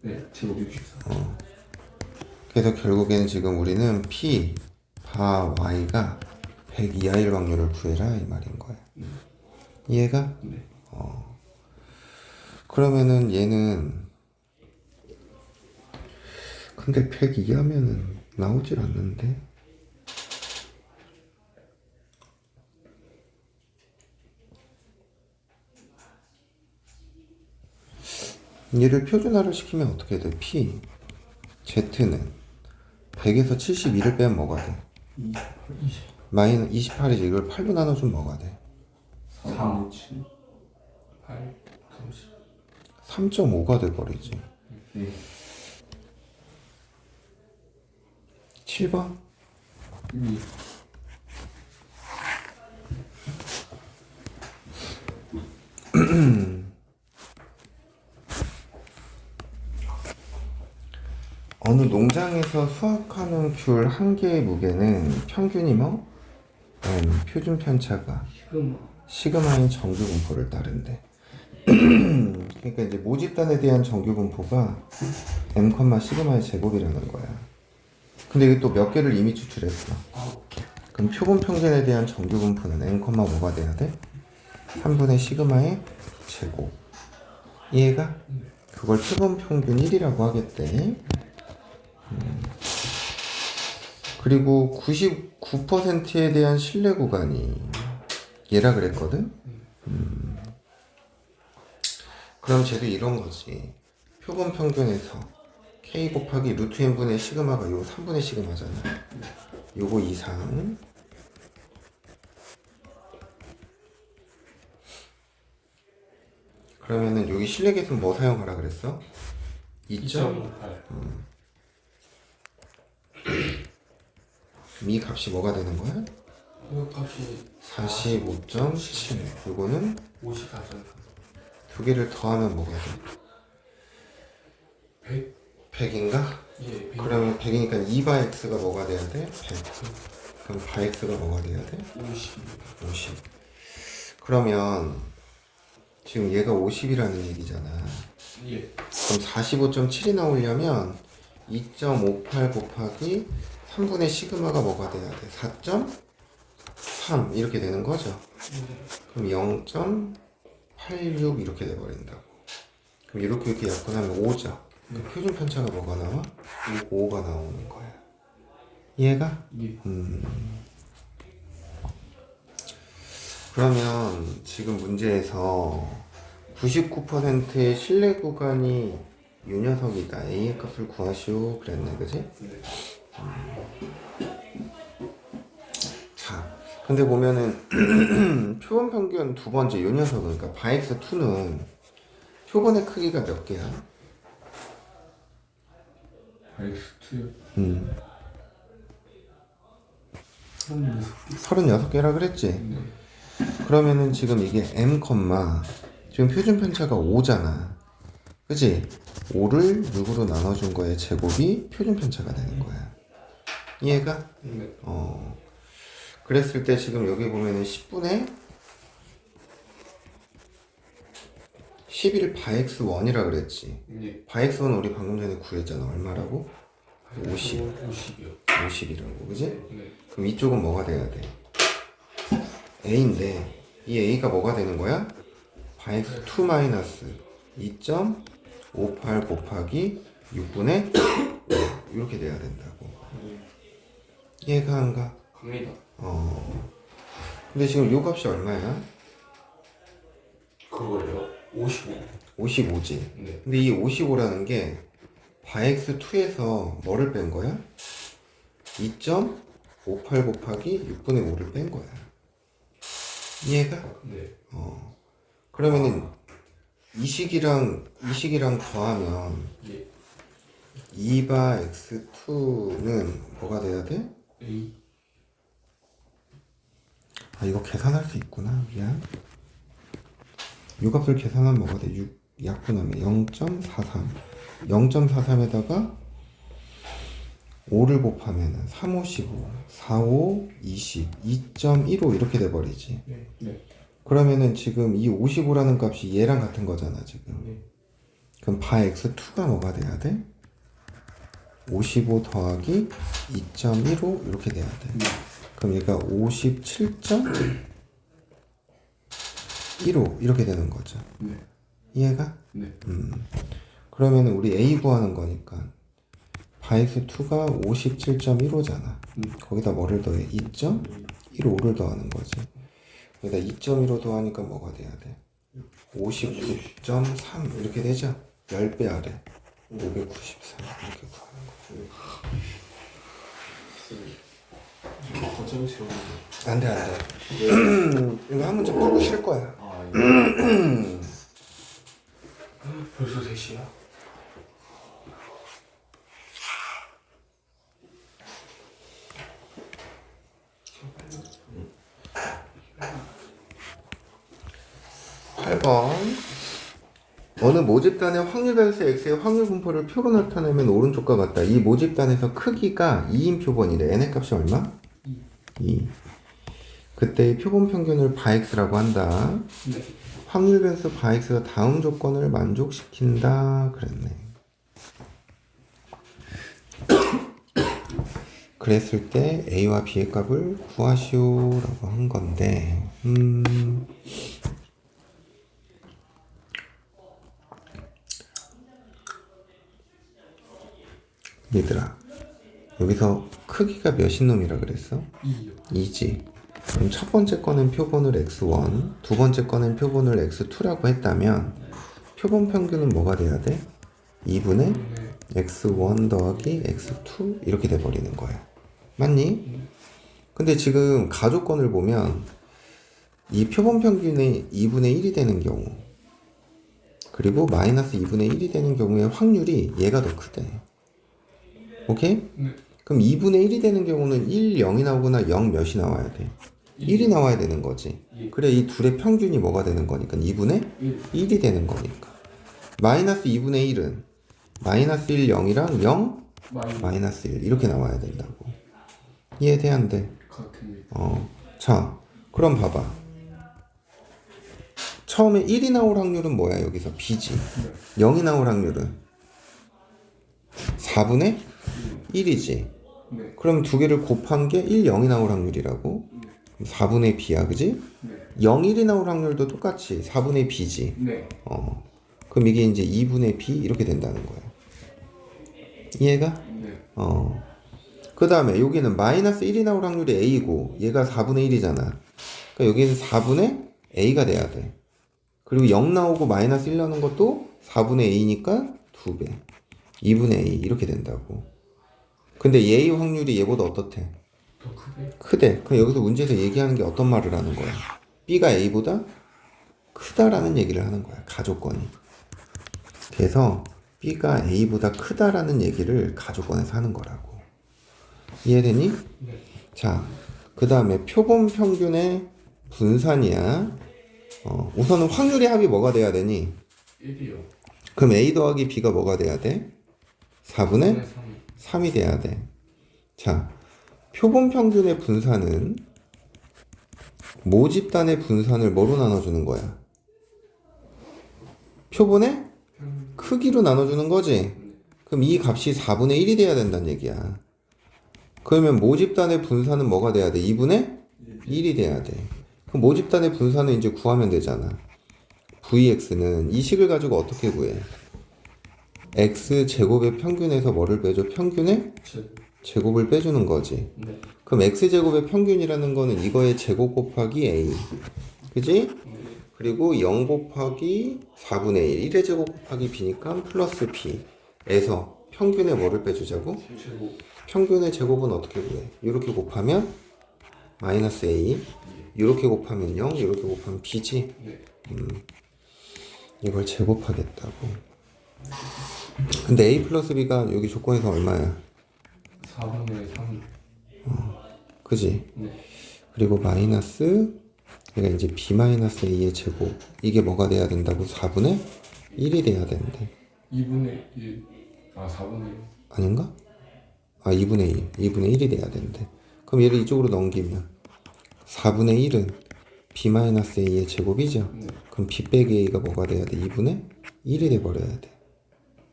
네. 제곱 64. 그래서 결국에는 지금 우리는 P 바 Y가 100 이하일 확률을 구해라 이 말인 거야. 이해가? 네. 그러면은 얘는 근데 100 이하면은 나오질 않는데. 얘를 표준화를 시키면 어떻게 돼? P Z는 100에서 72를 빼면 뭐가 돼? 28, 마이너스 28이지. 이걸 8로 나눠주면 뭐가 돼? 4, 7, 8, 30. 3.5가 돼버리지. 네. 7번? 2. 어느 농장에서 수확하는 귤 한 개의 무게는 평균이 뭐? 표준 편차가 시그마인 정규 분포를 따른대. 그러니까 이제 모집단에 대한 정규 분포가 m, 시그마의 제곱이라는 거야. 근데 이게 또 몇 개를 이미 추출했어. 그럼 표본 평균에 대한 정규 분포는 m, 뭐가 돼야 돼? 3분의 시그마의 제곱. 이해가? 그걸 표본 평균 1이라고 하겠대. 그리고 99%에 대한 신뢰 구간이 얘라 그랬거든? 그럼 쟤도 이런 거지. 표본 평균에서 K 곱하기 루트 n분의 시그마가 요 3분의 시그마잖아. 요거 이상. 그러면은 여기 신뢰 계수 뭐 사용하라 그랬어? 2.58. 이 값이 뭐가 되는 거야? 이거 값이 45.7. 요거는 54점. 두 개를 더하면 뭐가 돼? 100. 100인가? 예, 100. 그러면 100이니까 2바 x가 뭐가 돼야 돼? 100. 그럼 바 x가 뭐가 돼야 돼? 50입니다. 50. 그러면 지금 얘가 50이라는 얘기잖아. 예. 그럼 45.7이 나오려면 2.58 곱하기 3분의 시그마가 뭐가 돼야 돼? 4.3 이렇게 되는 거죠. 그럼 86 이렇게 돼버린다고. 그럼 이렇게 약분하면 5죠. 그럼 표준 편차가 뭐가 나와? 5가 나오는 거야. 이해가? 예. 그러면 지금 문제에서 99%의 신뢰 구간이 이 녀석이다. A의 값을 구하시오. 그랬네, 그지? 네. 자, 근데 보면은 표본 평균 두 번째 이 녀석은, 그러니까 바엑스2는 표본의 크기가 몇 개야? X2요? 36개라 그랬지? 네. 그러면은 지금 이게 M, 지금 표준 편차가 5잖아. 그지? 5를 6으로 나눠준 거의 제곱이 표준 편차가 되는 거야. 이해가? 네. 그랬을 때 지금 여기 보면은 10분의 11 바엑스1이라 그랬지. 예. 바엑스1 우리 방금 전에 구했잖아. 얼마라고? 50. 50이요. 50이라고. 그지? 네. 그럼 이쪽은 뭐가 돼야 돼? A인데 이 A가 뭐가 되는 거야? 바엑스2 마이너스 2.58 곱하기 6분의 5 이렇게 돼야 된다고. 이해가 안 가? 갑니다. 근데 지금 요 값이 얼마야? 그거예요. 55. 55지. 네. 근데 이 55라는 게 바엑스2에서 뭐를 뺀 거야? 2.58 곱하기 6분의 5를 뺀 거야. 이해가? 네. 그러면은 이 식이랑 더하면 예. 2바 x2는 뭐가 돼야 돼? A. 아, 이거 계산할 수 있구나. 미안. 이 값을 계산하면 뭐가 돼? 6 약분하면 0.43. 0.43에다가 5를 곱하면 3, 5, 15, 4, 5, 20, 2.15 이렇게 돼버리지. 네. 네. 그러면은 지금 이 55라는 값이 얘랑 같은 거잖아, 지금. 네. 그럼 바 x2가 뭐가 돼야 돼? 55 더하기 2.15 이렇게 돼야 돼. 네. 그럼 얘가 57.15 이렇게 되는 거죠. 네. 이해가? 네. 그러면 우리 A 구하는 거니까 바 x2가 57.15잖아. 거기다 뭐를 더해? 2.15를 더하는 거지. 여기다 2.15 더하니까 뭐가 돼야 돼? 59.3 이렇게 되죠? 10배 아래 593 이렇게 구하는 거죠. 거점스러운데. 안돼 이거 한 문제 풀고 쉴 거야. 아, 예. 벌써 3시야? 팔 번 어느 모집단의 확률 변수 x의 확률 분포를 표로 나타내면 오른쪽과 같다. 이 모집단에서 크기가 2인 표본이래. n의 값이 얼마? 2. 그때의 표본 평균을 바x라고 한다. 네. 확률 변수 바x가 다음 조건을 만족시킨다 그랬네. 그랬을 때 a와 b의 값을 구하시오라고 한 건데 얘들아 여기서 크기가 몇인 놈이라 그랬어? 2요. 2지. 그럼 첫 번째 거는 표본을 x1, 두 번째 거는 표본을 x2라고 했다면 표본 평균은 뭐가 돼야 돼? 2분의 네. x1 더하기 x2 이렇게 돼버리는 거야. 맞니? 근데 지금 가조건을 보면 이 표본 평균이 2분의 1이 되는 경우 그리고 마이너스 2분의 1이 되는 경우의 확률이 얘가 더 크대. 오케이? 네. 그럼 2분의 1이 되는 경우는 1, 0이 나오거나 0 몇이 나와야 돼? 1이 나와야 되는 거지. 예. 그래 이 둘의 평균이 뭐가 되는 거니까 2분의 1. 1이 되는 거니까 마이너스 2분의 1은 마이너스 1, 0이랑 0, 마이너스 1 이렇게 나와야 된다고. 이해돼 안 돼? 같습니다. 자 그럼 봐봐. 처음에 1이 나올 확률은 뭐야? 여기서 B지. 네. 0이 나올 확률은 4분의 1이지. 네. 그럼 두 개를 곱한 게 1, 0이 나올 확률이라고. 네. 그럼 4분의 B야, 그지? 네. 0, 1이 나올 확률도 똑같이 4분의 b지. 네. 그럼 이게 이제 2분의 b 이렇게 된다는 거예요. 이해가? 네. 그 다음에 여기는 마이너스 1이 나올 확률이 a고 얘가 4분의 1이잖아. 그러니까 여기는 4분의 a가 돼야 돼. 그리고 0 나오고 마이너스 1 나오는 것도 4분의 a니까 2배. 2분의 a 이렇게 된다고. 근데 얘의 확률이 얘보다 어떻대? 더 크게. 크대. 그럼 여기서 문제에서 얘기하는 게 어떤 말을 하는 거야? b가 a보다 크다라는 얘기를 하는 거야. 가조건이. 그래서 b가 a보다 크다라는 얘기를 가조건에서 하는 거라고. 이해되니? 네. 자, 그 다음에 표본 평균의 분산이야. 우선은 확률의 합이 뭐가 돼야 되니? 1이요. 그럼 a 더하기 b가 뭐가 돼야 돼? 4분의 3. 3이 돼야 돼. 자, 표본 평균의 분산은 모집단의 분산을 뭐로 나눠주는 거야? 표본의 크기로 나눠주는 거지? 그럼 이 값이 4분의 1이 돼야 된다는 얘기야. 그러면 모집단의 분산은 뭐가 돼야 돼? 2분의 1이 돼야 돼. 그럼 모집단의 분산은 이제 구하면 되잖아. vx는 이 식을 가지고 어떻게 구해? x 제곱의 평균에서 뭐를 빼줘? 평균의 제곱을 빼주는 거지. 네. 그럼 x제곱의 평균이라는 거는 이거의 제곱 곱하기 a. 그지? 그리고 0 곱하기 4분의 1. 1의 제곱 곱하기 b니까 플러스 b에서 평균의 뭐를 빼주자고? 제곱. 평균의 제곱은 어떻게 구해? 이렇게 곱하면 마이너스 a. 이렇게 곱하면 0. 이렇게 곱하면 b지? 네. 이걸 제곱하겠다고. 근데 a 플러스 b가 여기 조건에서 얼마야? 4분의 3. 그지? 네. 그리고 마이너스 그러니까 이제 b 마이너스 a의 제곱 이게 뭐가 돼야 된다고? 4분의 1이 돼야 된대. 2분의 1. 아, 4분의 1. 아닌가? 아 2분의 1 2분의 1이 돼야 된대. 그럼 얘를 이쪽으로 넘기면 4분의 1은 b 마이너스 a의 제곱이죠? 네. 그럼 b 빼기 a가 뭐가 돼야 돼? 2분의 1이 돼버려야 돼.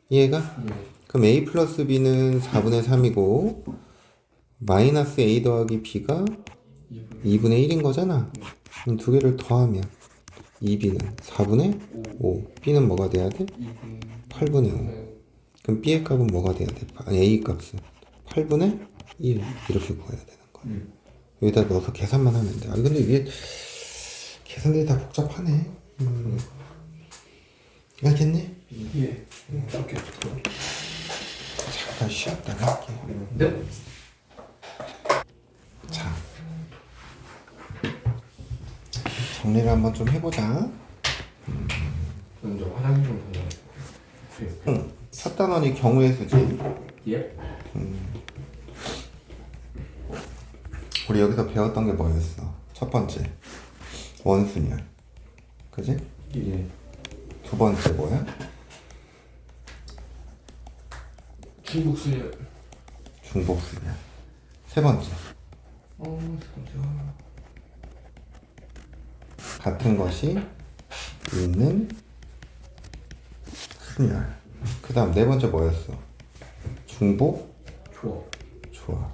이해가? 네. 그럼 a 플러스 b는 4분의 3이고 마이너스 a 더하기 b가 2분의 1인 거잖아. 그럼 두 개를 더하면 2b는 4분의 5 b는 뭐가 돼야 돼? 8분의 5 네. 그럼 b의 값은 뭐가 돼야 돼? 아니 a 값은 8분의 1 이렇게 구해야 되는 거야. 여기다 넣어서 계산만 하면 돼. 아 근데 이게 계산들이 다 복잡하네. 알겠니? 예. 좋겠다. 잠깐 쉬었다가 할게. 네. 자, 정리를 한번 좀 해보자. 먼저 화장실 좀 다녀와요. 첫 단원이 경우의 수지. 예? 우리 여기서 배웠던 게 뭐였어? 첫 번째 원순열, 그지? 예. 두 번째 뭐야? 중국수열. 중복순열. 세 번째 잠깐만. 같은 것이 있는 순열. 그 다음 네 번째 뭐였어? 중복 좋아. 조합.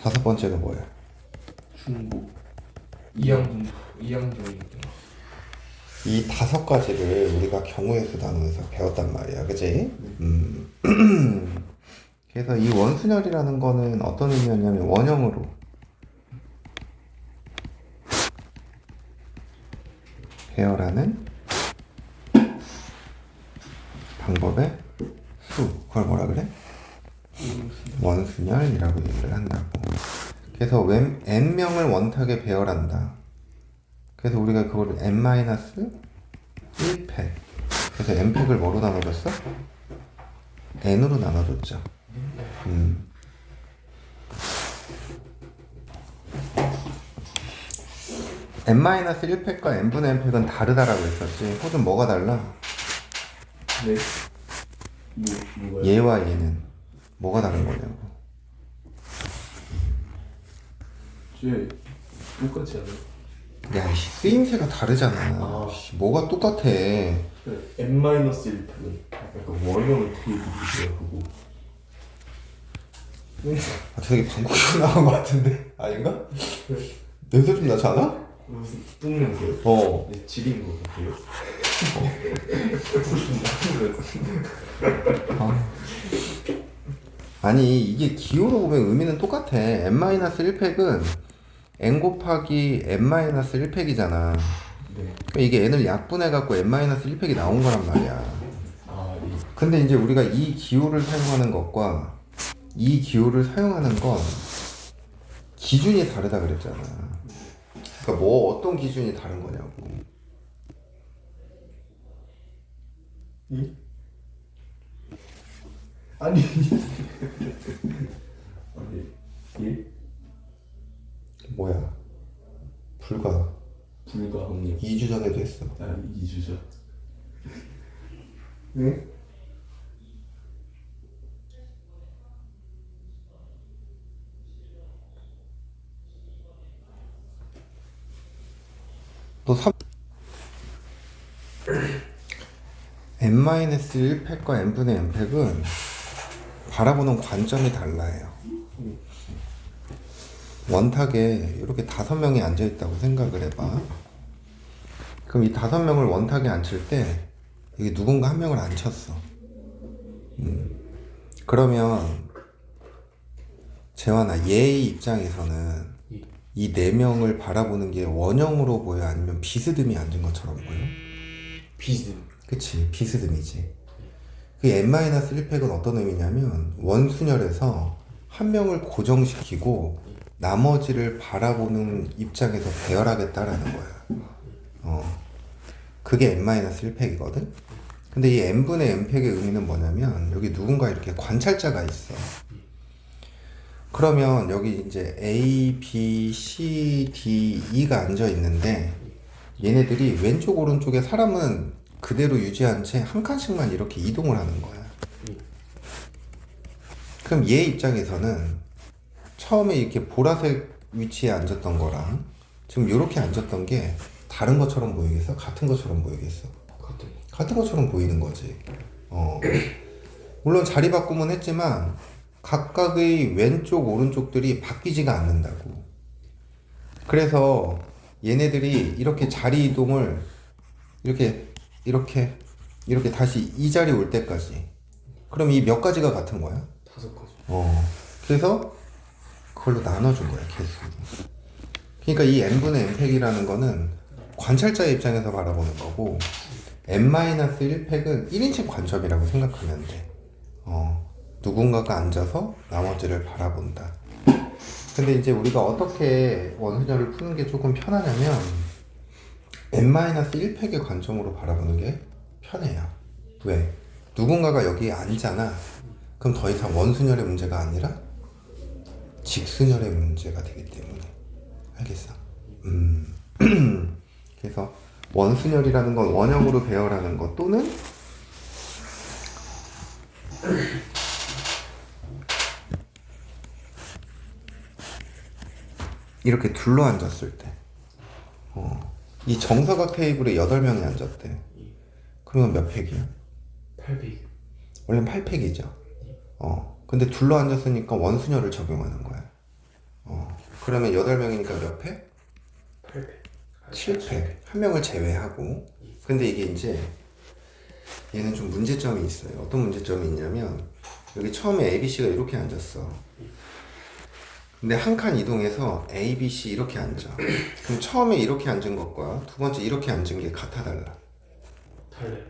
다섯 번째가 뭐야? 중국. 이양정이구나. 이 다섯 가지를 우리가 경우의 수 단원에서 배웠단 말이야, 그지? 그래서 이 원순열이라는 거는 어떤 의미였냐면 원형으로 배열하는 방법의 수, 그걸 뭐라 그래? 원순열이라고 얘기를 한다고. 그래서 n명을 원탁에 배열한다. 그래서 우리가 그거를 n-1팩, 그래서 n팩을 뭐로 나눠줬어? n으로 나눠줬죠. n-1팩과 n분의 n팩은 다르다라고 했었지. 호준 뭐가 달라? 네. 뭐가요? 얘와 얘는 뭐가 다른 거냐고. 쟤 똑같지 않아요? 야, 씨, 쓰임새가 다르잖아. 아. 씨, 뭐가 똑같아. n-1팩은 약간 원형을 되게 무시하고 아, 되게 방구로 나온 것 같은데? 아닌가? 냄새 좀 나지 않아? 무슨 뚱는 거요? 어. 네, 지린 거 같아요. 아니 이게 기호로 보면 의미는 똑같아. n-1팩은 n 곱하기 n-1팩이잖아. 네. 이게 n을 약분해갖고 n-1팩이 나온 거란 말이야. 아, 예. 근데 이제 우리가 이 기호를 사용하는 것과 이 기호를 사용하는 건 기준이 다르다 그랬잖아. 그러니까 뭐 어떤 기준이 다른 거냐고. 예? 아니. 아니. 예? 뭐야? 불과 불가항력. 2주 전에도 했어. 아, 2주 전. 응? 또 3... n-1팩과 n분의 n팩은 바라보는 관점이 달라요. 원탁에 이렇게 5명이 앉아있다고 생각을 해봐. 그럼 이 5명을 원탁에 앉힐 때 여기 누군가 한 명을 앉혔어. 그러면 재환아, 얘의 입장에서는 이 4명을 바라보는 게 원형으로 보여? 아니면 비스듬히 앉은 것처럼 보여? 비스듬. 그치, 비스듬이지. 그 n-1팩은 어떤 의미냐면 원순열에서 한 명을 고정시키고 나머지를 바라보는 입장에서 배열하겠다라는 거야. 그게 n-1팩이거든? 근데 이 n분의 n팩의 의미는 뭐냐면 여기 누군가 이렇게 관찰자가 있어. 그러면 여기 이제 A, B, C, D, E가 앉아 있는데 얘네들이 왼쪽 오른쪽에 사람은 그대로 유지한 채 한 칸씩만 이렇게 이동을 하는 거야. 그럼 얘 입장에서는 처음에 이렇게 보라색 위치에 앉았던 거랑 지금 이렇게 앉았던 게 다른 것처럼 보이겠어? 같은 것처럼 보이겠어? 같은 것처럼 보이는 거지. 물론 자리 바꾸면 했지만 각각의 왼쪽 오른쪽들이 바뀌지가 않는다고. 그래서 얘네들이 이렇게 자리 이동을 이렇게 다시 이 자리에 올 때까지. 그럼 이 몇 가지가 같은 거야? 5가지. 그래서 그걸로 나눠준 거야, 개수. 그러니까 이 n분의 n팩이라는 거는 관찰자의 입장에서 바라보는 거고 n-1팩은 1인칭 관점이라고 생각하면 돼. 누군가가 앉아서 나머지를 바라본다. 근데 이제 우리가 어떻게 원순열을 푸는 게 조금 편하냐면 n-1팩의 관점으로 바라보는 게 편해요. 왜? 누군가가 여기에 앉잖아. 그럼 더 이상 원순열의 문제가 아니라 직순열의 문제가 되기 때문에. 알겠어? 그래서 원순열이라는 건 원형으로 배열하는 것 또는 이렇게 둘러 앉았을 때 이 정사각 테이블에 8명이 앉았대. 그러면 몇 팩이야? 800. 원래는 8팩이죠. 근데 둘러 앉았으니까 원순열을 적용하는 거야. 그러면 8명이니까 몇 팩? 800. 7팩. 한 명을 제외하고. 근데 이게 이제 얘는 좀 문제점이 있어요. 어떤 문제점이 있냐면 여기 처음에 A, B, C가 이렇게 앉았어. 근데 한 칸 이동해서 A, B, C 이렇게 앉아. 그럼 처음에 이렇게 앉은 것과 두 번째 이렇게 앉은 게 같아 달라? 달라요.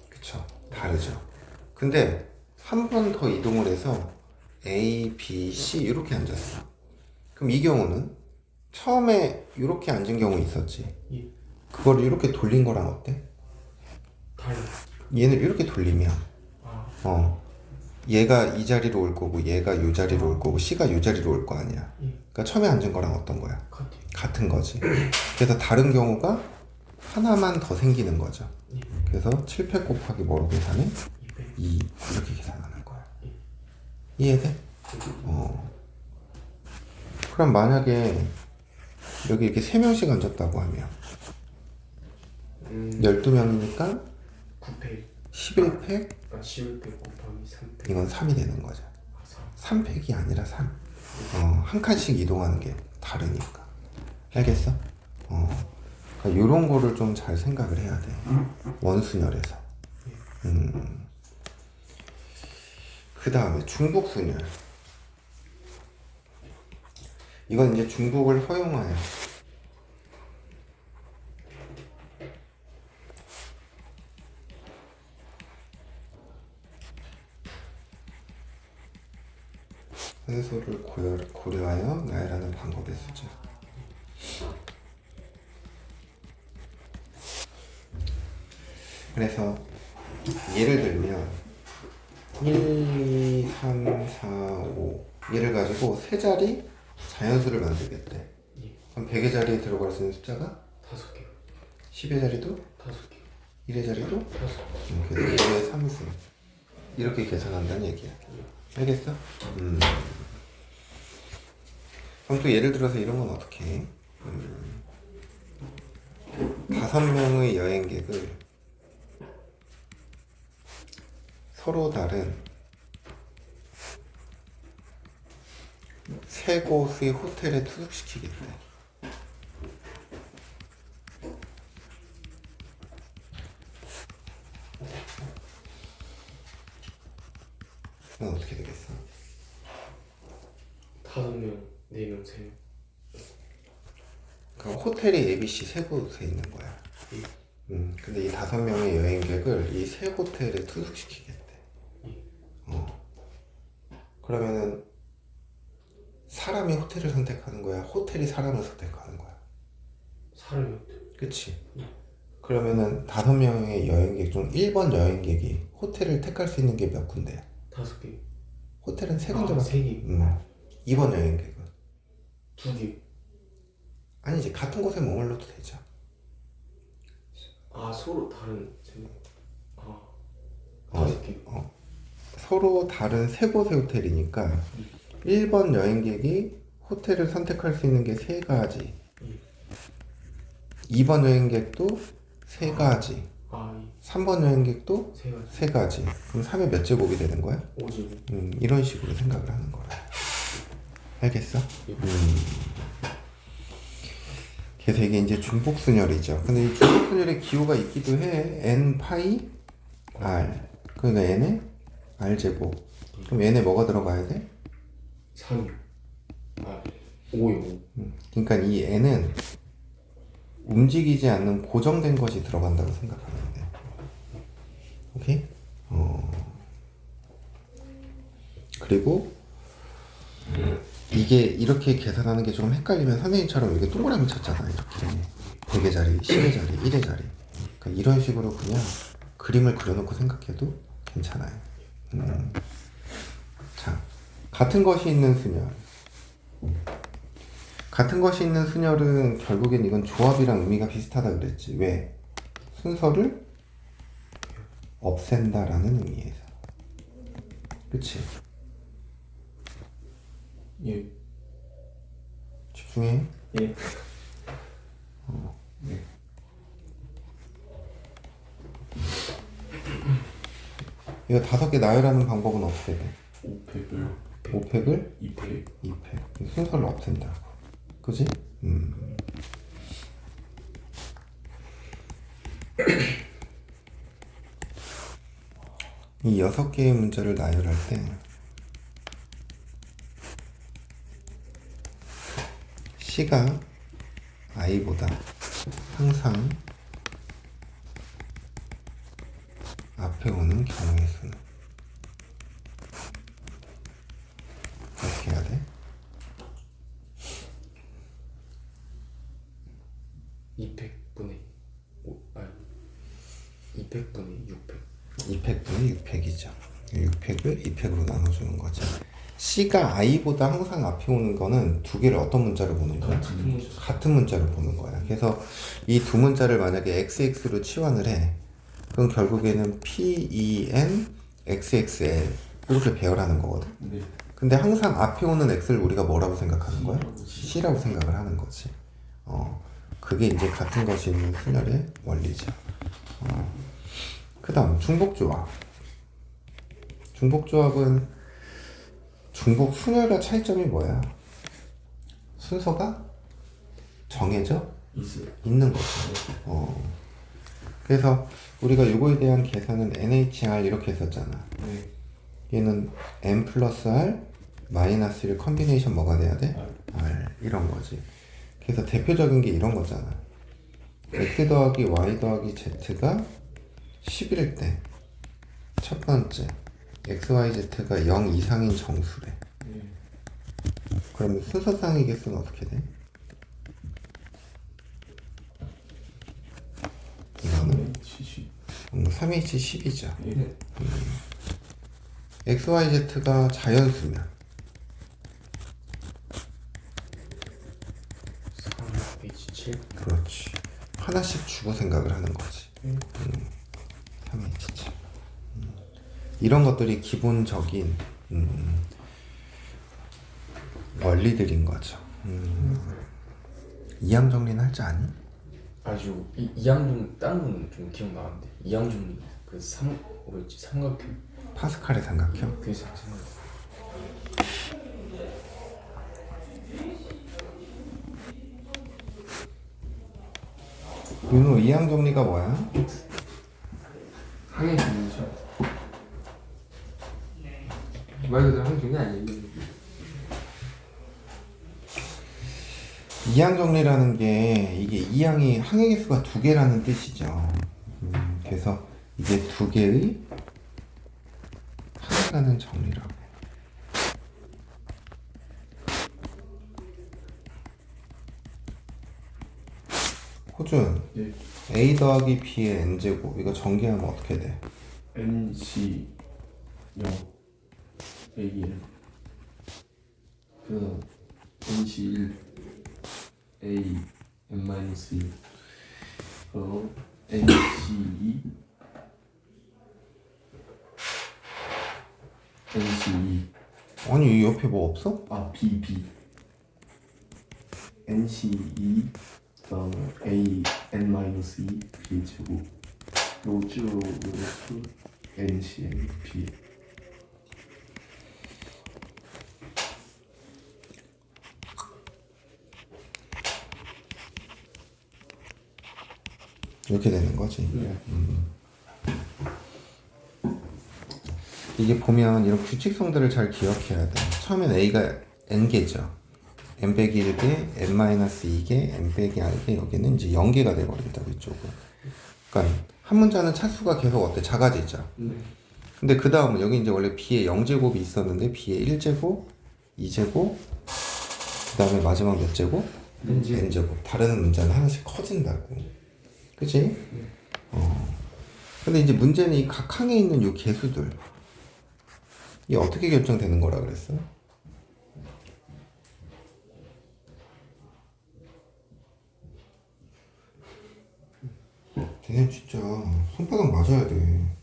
그쵸? 다르죠. 근데 한 번 더 이동을 해서 A, B, C 이렇게 앉았어. 그럼 이 경우는 처음에 이렇게 앉은 경우 있었지. 예. 그거를 이렇게 돌린 거랑 어때? 달라요. 얘를 이렇게 돌리면 아, 얘가 이 자리로 올 거고 얘가 이 자리로 올 거고 C가 이 자리로 올 거 아니야. 예. 그러니까 처음에 앉은 거랑 어떤 거야? 같아요. 같은 거지. 그래서 다른 경우가 하나만 더 생기는 거죠. 예. 그래서 7팩 곱하기 뭐로 계산해? 200. 2 이렇게 계산하는 거야. 이해돼? 그럼 만약에 여기 이렇게 3명씩 앉았다고 하면 12명이니까 9팩. 11팩? 아, 11팩 곱하기 3팩. 이건 3이 되는 거죠. 아, 3. 3팩이 아니라 3. 한 칸씩 이동하는 게 다르니까. 알겠어? 그러니까 이런 거를 좀 잘 생각을 해야 돼. 원순열에서. 그 다음에 중복순열. 이건 이제 중복을 허용하여. 산소를 고려하여 나열하는 방법의 수준. 그래서 예를 들면 1, 2, 3, 4, 5 얘를 가지고 세 자리 자연수를 만들겠대. 그럼 100의 자리에 들어갈 수 있는 숫자가 5개. 10의 자리도 5개. 1의 자리도 5개. 그래서 1의 3승 이렇게 계산한다는 얘기야. 알겠어? 그럼 또 예를 들어서 이런 건 어떻게 해? 5명의 여행객을 서로 다른 세 곳의 호텔에 투숙시키겠대. 그건 어떻게 되겠어? 5명, 4명, 3명. 그럼 호텔이 ABC 세 곳에 있는 거야. 근데 이 5명의 여행객을 이 세 호텔에 투숙시키겠대. 그러면은 사람이 호텔을 선택하는 거야? 호텔이 사람을 선택하는 거야? 사람이 어때? 그치? 그러면은 5명의 여행객 중 1번 여행객이 호텔을 택할 수 있는 게 몇 군데야? 5개. 호텔은 3군데밖에. 3개. 2번 여행객은? 2개. 아니지, 같은 곳에 머물러도 되죠. 아, 서로 다른 세. 아, 어, 5개. 서로 다른 세 곳의 호텔이니까 1번 여행객이 호텔을 선택할 수 있는 게 3가지. 2번 여행객도 3가지. 3번 여행객도 3가지. 3가지. 그럼 3의 몇 제곱이 되는 거야? 5제곱. 이런 식으로 생각을 하는 거라. 알겠어? 그래서 이게 이제 중복순열이죠. 근데 이 중복순열의 기호가 있기도 해. n 파이 r. 그러니까 n에 r 제곱. 그럼 n에 뭐가 들어가야 돼? 3요. 아, 5요. 그러니까 이 n은 움직이지 않는 고정된 것이 들어간다고 생각하면 돼. 오케이? 그리고 이게 이렇게 계산하는 게 조금 헷갈리면 선생님처럼 이렇게 동그라미 쳤잖아. 이렇게 100의 자리, 10의 자리, 1의 자리. 그러니까 이런 식으로 그냥 그림을 그려놓고 생각해도 괜찮아요. 자, 같은 것이 있는 순열. 같은 것이 있는 순열은 결국엔 이건 조합이랑 의미가 비슷하다 그랬지. 왜? 순서를 없앤다라는 의미에서. 그치? 예. 집중해. 예. 이거 5개 나열하는 방법은 어떻게 돼? 5팩을 5팩을 2팩 2팩. 순서를 없앤다고. 그지? 이 6개의 문제를 나열할 때 C가 I보다 항상 앞에 오는 경우의 수는 어떻게 해야 돼? 200분의 5, 아니 200분의 600. 2팩분의 6팩이죠. 6팩을 2팩으로 나눠주는 거죠. C가 I보다 항상 앞에 오는 거는 두 개를 어떤 문자로 보는 거야? 같은 문자로 보는 거야. 그래서 이 두 문자를 만약에 XX로 치환을 해. 그럼 결국에는 PEN XXL 이렇게 배열하는 거거든. 네. 근데 항상 앞에 오는 X를 우리가 뭐라고 생각하는 거야? C라고 생각을 하는 거지. 그게 이제 같은 것이 있는 순열의 원리죠. 그 다음 중복조합. 중복조합은 중복 순열과 차이점이 뭐야? 순서가 정해져 있어요. 있는 거죠. 그래서 우리가 요거에 대한 계산은 NHR 이렇게 했었잖아. 네. 얘는 n 플러스 r 마이너스 1 컨비네이션 뭐가 돼야 돼? r 이런 거지. 그래서 대표적인 게 이런 거잖아. x 더하기 y 더하기 z가 10일 때 첫 번째 x, y, z가 0 이상인 정수래. 네. 그러면 순서상의 개수는 어떻게 돼? 이거는 70. 3h 10이죠. 네. x, y, z가 자연수면 3H7 그렇지. 하나씩 주고 생각을 하는 거지. 3h7. 이런 것들이 기본적인 원리들인 거죠. 이항 정리는 할 줄 아니? 아주 이항정 다른 건 좀 기억나는데 이항정 뭐였지 삼각형 파스칼의 삼각형? 그게 생각. 윤호 이항 정리가 뭐야? 항해 중이죠. 말 그대로 항해 중이 아니에요. 이항 정리라는 게 이게 이항이 항의 개수가 두 개라는 뜻이죠. 그래서 이게 두 개의 항해라는 정리라고. 호준, 네. a 더하기 b의 n제곱 이거 전개하면 어떻게 돼? NC 0 A1 그 NC 1 A N-1 그리고 NC 2 NC 2 아니 이 옆에 뭐 없어? 아 B NC 2 그다음에 A N-2 B 제곱 로즈로 NC N B 이렇게 되는 거지. 이게 보면 이런 규칙성들을 잘 기억해야 돼. 처음엔 a가 n개죠. n 빼기 1개, n 마이너스 2개, n 빼기 r개 여기는 이제 0개가 돼버린다고 이쪽은. 그러니까 한 문자는 차수가 계속 어때? 작아지죠. 네. 근데 그 다음은 여기 이제 원래 b의 0제곱이 있었는데 b의 1제곱, 2제곱, 그 다음에 마지막 몇 제곱? n제곱. 다른 문자는 하나씩 커진다고. 그치? 근데 이제 문제는 이 각 항에 있는 요 개수들 이게 어떻게 결정되는 거라 그랬어? 걔네 진짜 손바닥 맞아야 돼.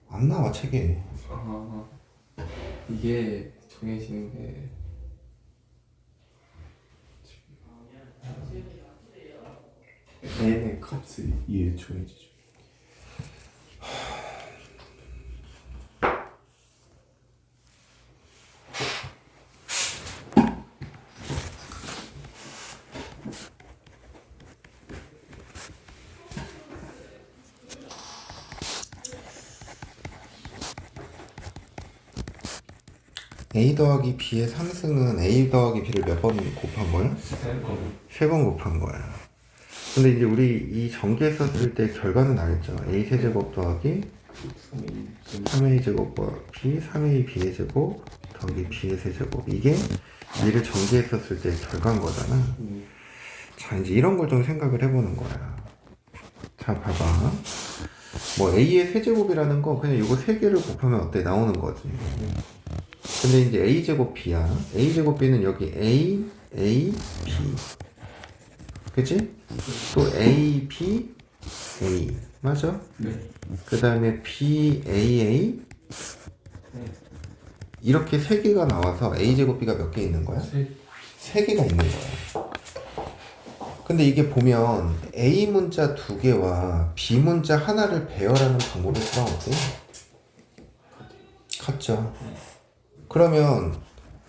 안 나와 책에. 아 이게 정해지는 게 n의 값을 이에 정해지죠. a 더하기 b의 상승은 a 더하기 b를 몇 번 곱한 거야? 세 번 곱한 거야. 근데 이제 우리 이 전개 썼을 때 결과는 알겠죠? a 세제곱 더하기 3a 제곱 더하기 3a b의 제곱 더하기 b의 세제곱 이게 얘를 전개했었을 때 결과인 거잖아. 자 이제 이런 걸 좀 생각을 해보는 거야. 자 봐봐. 뭐 a의 세제곱이라는 거 그냥 이거 세 개를 곱하면 어때? 나오는 거지. 근데 이제 a 제곱 b야. a 제곱 b는 여기 a, b. 그치? 또 a, b, a. 맞아? 네. 그 다음에 b, a, a. 이렇게 세 개가 나와서 a 제곱 b가 몇 개 있는 거야? 세 개가 있는 거야. 근데 이게 보면 A 문자 두 개와 B 문자 하나를 배열하는 방법을 쓰면 어때? 같죠. 그러면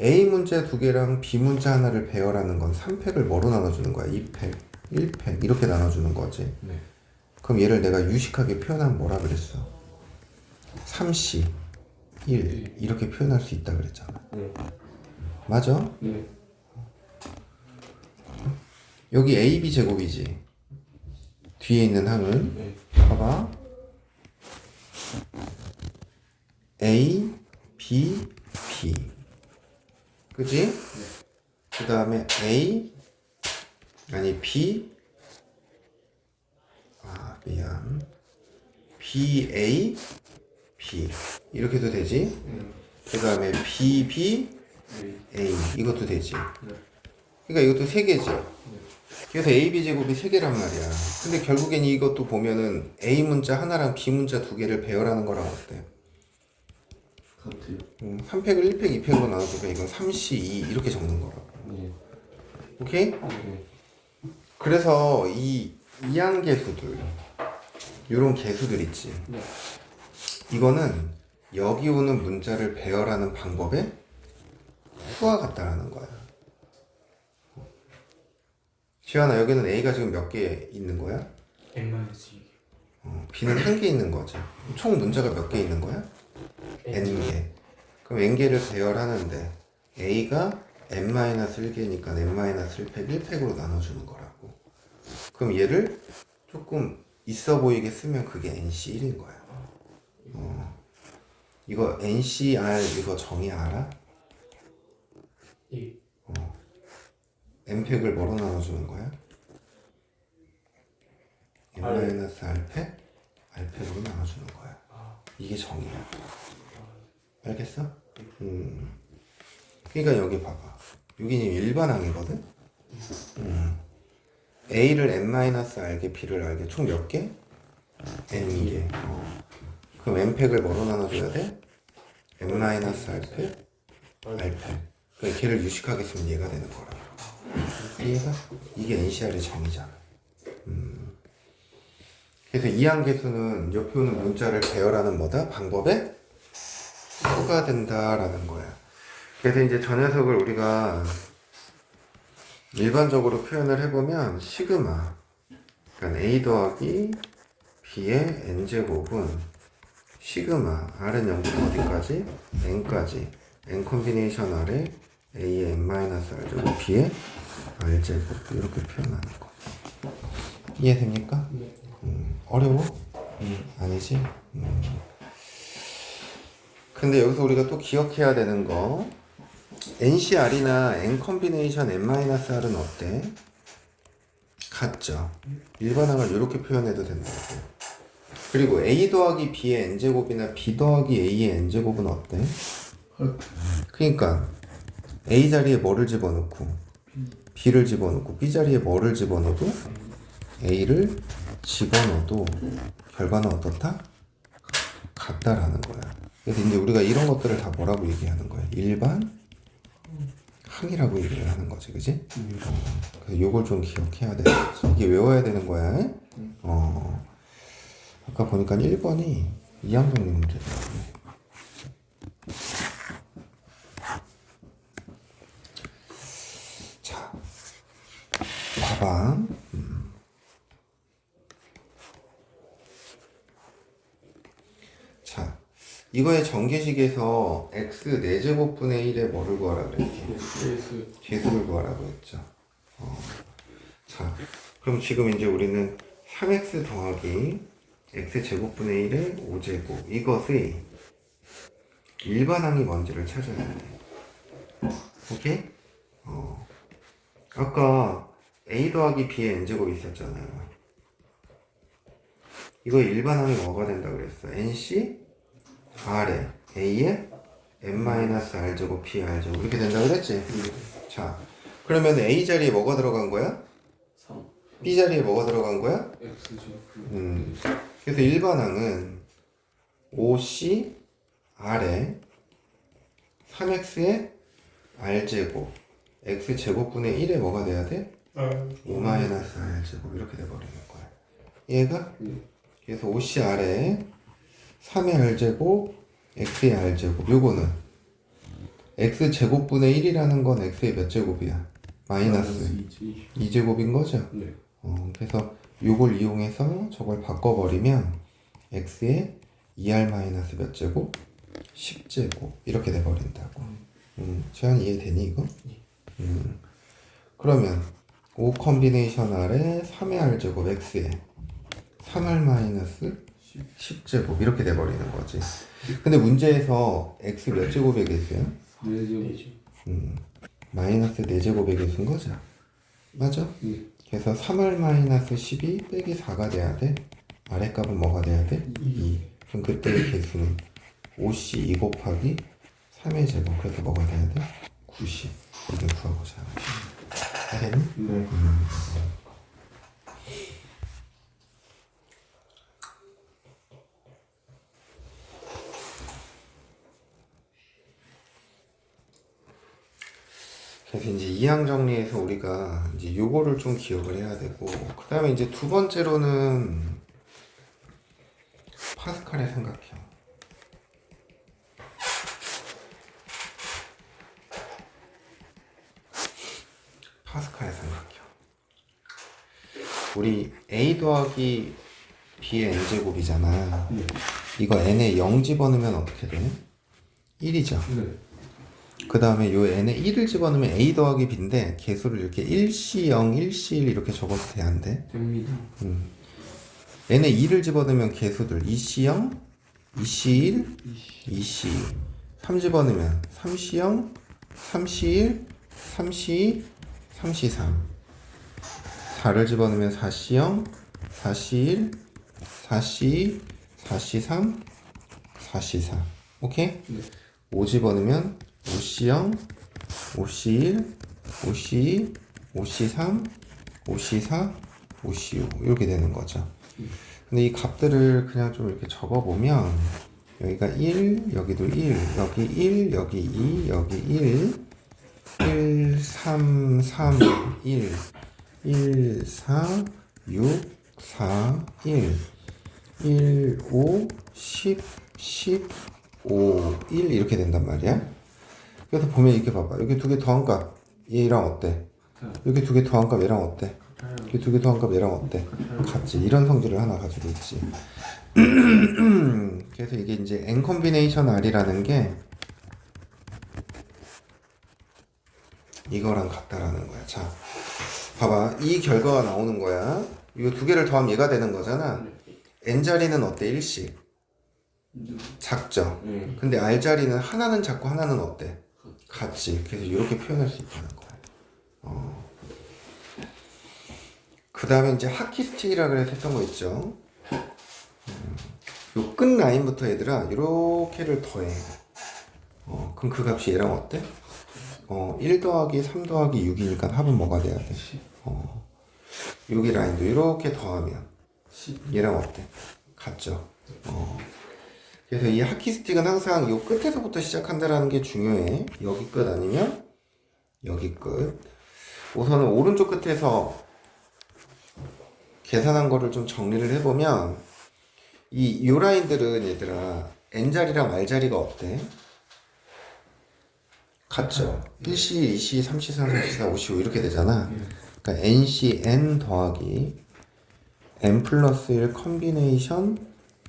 A 문자 두 개랑 B 문자 하나를 배열하는 건 3팩을 뭐로 나눠주는 거야? 2팩, 1팩 이렇게 나눠주는 거지. 네. 그럼 얘를 내가 유식하게 표현하면 뭐라 그랬어? 3C 1 이렇게 표현할 수 있다 그랬잖아. 네. 맞아? 네. 여기 AB 제곱이지. 뒤에 있는 항은 네. 봐봐. A, B, B. 그지? 그 다음에 A, 아니 B, 미안. B, A, B. 이렇게도 되지? 그 다음에 B, B, 네. A. 이것도 되지? 네. 그러니까 이것도 3개지? 그래서 AB 제곱이 3개란 말이야. 근데 결국엔 이것도 보면은 A 문자 하나랑 B 문자 2개를 배열하는 거랑 어때? 같아요. 3팩을 1팩, 2팩으로 나눠주면 이건 3C2 이렇게 적는 거라고. 네. 오케이? 네. 그래서 이 이항계수들 요런 계수들 있지. 네. 이거는 여기 오는 문자를 배열하는 방법의 수와 같다라는 거야. 지환아, 여기는 A가 지금 몇 개 있는 거야? N-2개. B는 1개 있는 거지. 총 문자가 몇 개 있는 거야? N개. 그럼 N개를 배열하는데 A가 N-1개니까 N-1팩 1팩으로 나눠주는 거라고. 그럼 얘를 조금 있어 보이게 쓰면 그게 NC1인 거야. 이거 NCR 이거 정의 알아? 예. N팩을 뭐로 나눠주는 거야? N-R팩? R팩으로 나눠주는 거야. 이게 정의야. 알겠어? 그러니까 여기 봐봐. 여기 일반항이거든? A를 N-R개, B를 R개 총 몇 개? N개. 그럼 N팩을 뭐로 나눠줘야 돼? N-R팩, R팩. 그러니까 걔를 유식하게 쓰면 얘가 되는 거라. 이해가? 이게 NCR의 정의잖아. 그래서 이항계수는 옆에 오는 문자를 배열하는 뭐다? 방법의 수가 된다라는 거야. 그래서 이제 저 녀석을 우리가 일반적으로 표현을 해보면 시그마, 그러니까 A 더하기 B의 N제곱은 시그마 R은 0부터 어디까지? N까지 N 콤비네이션 R에 A의 N-R제곱 B의 R제곱 이렇게 표현하는 거. 이해됩니까? 네. 어려워? 아니지? 근데 여기서 우리가 또 기억해야 되는 거 NCR이나 N 콤비네이션 N-R은 어때? 같죠? 일반항을 이렇게 표현해도 된다고. 그리고 A 더하기 B의 N제곱이나 B 더하기 A의 N제곱은 어때? 그러니까 A 자리에 뭐를 집어넣고 B를 집어넣고 B 자리에 뭐를 집어넣어도 A를 집어넣어도 결과는 어떻다? 같다라는 거야. 그래서 이제 우리가 이런 것들을 다 뭐라고 얘기하는 거야? 일반 항이라고 얘기를 하는 거지, 그지? 그래서 요걸 좀 기억해야 되는 거지. 이게 외워야 되는 거야. 아까 보니까 1번이 이항정리 문제더라고. 자, 봐봐. 자, 이거의 전개식에서 x 4제곱분의 1에 뭐를 구하라 그랬지? 계수를 구하라고 했죠. 자, 그럼 지금 이제 우리는 3x 더하기 x제곱분의 1의 5제곱 이것의 일반항이 뭔지를 찾아야 돼. 오케이? 아까 a 더하기 b의 n제곱이 있었잖아요. 이거 일반항이 뭐가 된다 그랬어? nc r에 a에 n-r제곱 b r제곱 이렇게 된다 그랬지? 자, 그러면 a 자리에 뭐가 들어간 거야? 3. b 자리에 뭐가 들어간 거야? X죠. 그래서 일반항은 5c r에 3x의 r제곱 x제곱분의 1에 뭐가 돼야 돼? 5-r제곱 이렇게 돼버리는 거야. 얘가? 그래서 5c r에 3의 r제곱 x의 r제곱 요거는 x제곱분의 1이라는 건 x의 몇 제곱이야? 마이너스 2제곱인 거죠? 네. 그래서 요걸 이용해서 저걸 바꿔버리면 x의 2r 마이너스 몇 제곱? 10제곱 이렇게 돼버린다고. 제한 이해되니 이거? 그러면 5 컴비네이션 R에 3의 R제곱 X에 3R 마이너스 10제곱 이렇게 돼버리는 거지. 근데 문제에서 X 몇 제곱의 개수야? 네, 되죠. 마이너스 4제곱의 개수인 거죠. 맞아? 네. 그래서 3R 마이너스 12 빼기 4가 돼야 돼. 아래 값은 뭐가 돼야 돼? 2. 그럼 그때의 개수는 5C 2 곱하기 3의 제곱. 그래서 뭐가 돼야 돼? 90. 이걸 구하고자 하는 거야. 알겠니? 네. 그래서 이제 이항 정리해서 우리가 이제 요거를 좀 기억을 해야 되고, 그 다음에 이제 두 번째로는 파스칼의 삼각형. 파스칼의 삼각형. 우리 a 더하기 b의 n제곱이잖아. 네. 이거 n에 0 집어넣으면 어떻게 돼? 1이죠. 네. 그 다음에 요 n에 1을 집어넣으면 a 더하기 b인데 개수를 이렇게 1c 0, 1c 1 이렇게 적어도 돼, 안 돼? 됩니다. n에 2를 집어넣으면 개수들 2c 0, 2c 1, 2c 2 3 집어넣으면 3c 0, 3c 1, 3c 2, 3c 3 4를 집어넣으면 4c 0, 4c 1, 4c 2, 4c 3, 4c 4 오케이? 네. 5 집어넣으면 5C0, 5C1, 5C2, 5C3, 5C4, 5C5 이렇게 되는 거죠. 근데 이 값들을 그냥 좀 이렇게 적어보면 여기가 1, 여기도 1, 여기 1, 여기 2, 여기 1, 1, 3, 3, 1, 1, 4, 6, 4, 1, 1, 5, 10, 10, 5, 1 이렇게 된단 말이야. 그래서 보면 이렇게 봐봐. 여기 두 개 더한 값 얘랑 어때? 여기 두 개 더한 값 얘랑 어때? 여기 두 개 더한 값 얘랑 어때? 같지. 이런 성질을 하나 가지고 있지. 그래서 이게 이제 n 콤비네이션 R이라는 게 이거랑 같다라는 거야. 자, 봐봐. 이 결과가 나오는 거야. 이거 두 개를 더하면 얘가 되는 거잖아. n 자리는 어때? 1씩. 작죠. 네. 근데 R 자리는 하나는 작고 하나는 어때? 같지. 그래서 이렇게 표현할 수 있다는 거야. 그 다음에 이제 하키 스틱이라 그래서 했던 거 있죠. 요 끝 라인부터 얘들아 이렇게를 더해. 그럼 그 값이 얘랑 어때? 1 더하기 3 더하기 6이니까 합은 뭐가 돼야 돼? 여기 라인도 이렇게 더하면 얘랑 어때? 같죠. 그래서 이 하키 스틱은 항상 요 끝에서부터 시작한다라는 게 중요해. 여기 끝 아니면 여기 끝. 우선은 오른쪽 끝에서 계산한 거를 좀 정리를 해보면 요 라인들은 얘들아 n자리랑 r자리가 어때? 같죠. 1C, 2C, 3C, 4, 3C, 4, 5C, 5 이렇게 되잖아. 그러니까 nC, n 더하기 n 플러스 1 컴비네이션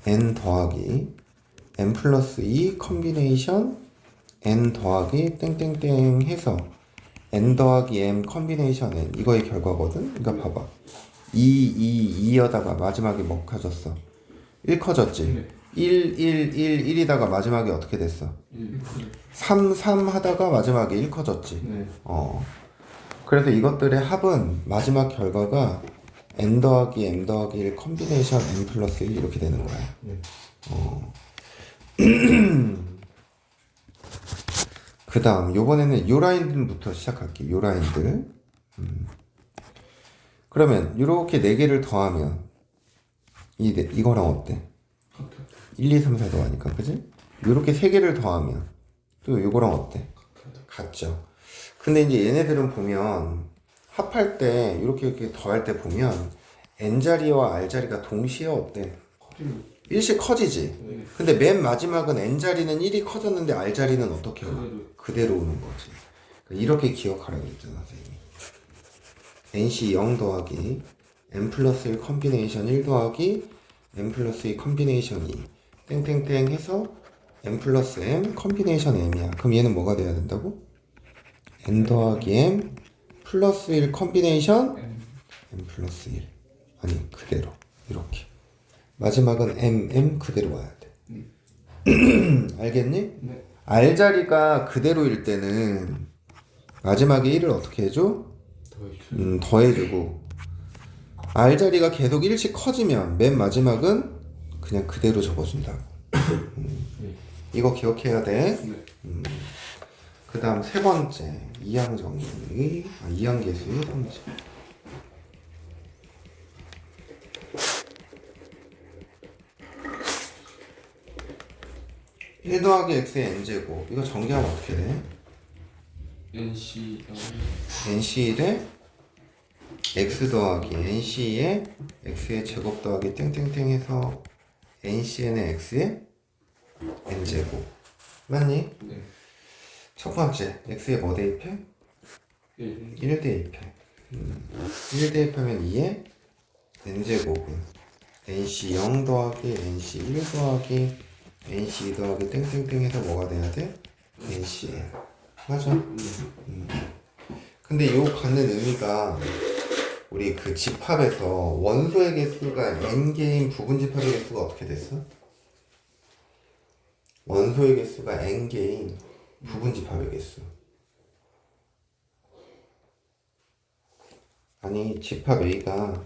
n 더하기 n 플러스 2 컴비네이션 n 더하기 땡땡땡 해서 n 더하기 m 컴비네이션 n 이거의 결과거든. 그러니까 봐봐. 2여다가 마지막에 뭐 커졌어? 1 커졌지? 네. 1, 1, 1, 1이다가 마지막에 어떻게 됐어? 3, 3 하다가 마지막에 1 커졌지? 네. 그래서 이것들의 합은 마지막 결과가 n 더하기 m 더하기 1 컴비네이션 n 플러스 1 이렇게 되는 거야. 네. 그 다음 요번에는 요 라인들부터 시작할게. 요 라인들. 그러면 요렇게 4개를 더하면 이거랑 어때? 1, 2, 3, 4 더하니까 그지? 요렇게 3개를 더하면 또 요거랑 어때? 같죠. 근데 이제 얘네들은 보면 합할 때 이렇게 더할 때 보면 n자리와 r자리가 동시에 어때? 1 일씩 커지지. 네. 근데 맨 마지막은 n자리는 1이 커졌는데 r자리는 어떻게 와? 그대로 오는 거지. 이렇게 기억하라고 그랬잖아 선생님이. nc 0 더하기 n 플러스 1 컴비네이션 1 더하기 n 플러스 2 컴비네이션 2 땡땡땡 해서 n 플러스 m 컴비네이션 m이야. 그럼 얘는 뭐가 돼야 된다고? n 더하기 m 플러스 1 컴비네이션 m 플러스 1. 아니 그대로 이렇게 마지막은 m 그대로 와야 돼. 알겠니? 네. r자리가 그대로일 때는 마지막에 1을 어떻게 해줘? 더해주고 r자리가 계속 1씩 커지면 맨 마지막은 그냥 그대로 적어준다고. 이거 기억해야 돼. 네. 그 다음 세 번째 이항계수의 성질. 1 더하기 x의 n제곱 이거 전개하면 어떻게 돼? NC nc1에 x 더하기 nc의 x의 제곱 더하기 땡땡땡 해서 ncn의 x의 n제곱 맞니? 네. 첫 번째 x에 뭐 대입해? 1 대입해. 1 대입하면 2에 n제곱은 nc 0 더하기 nc 1 더하기 nc 2 더하기 땡땡땡 해서 뭐가 돼야 돼? ncn 맞아? 근데 요 갖는 의미가 우리 그 집합에서 원소의 개수가 n개인 부분 집합의 개수가 어떻게 됐어? 원소의 개수가 n개인 부분 집합의 개수. 아니 집합 A가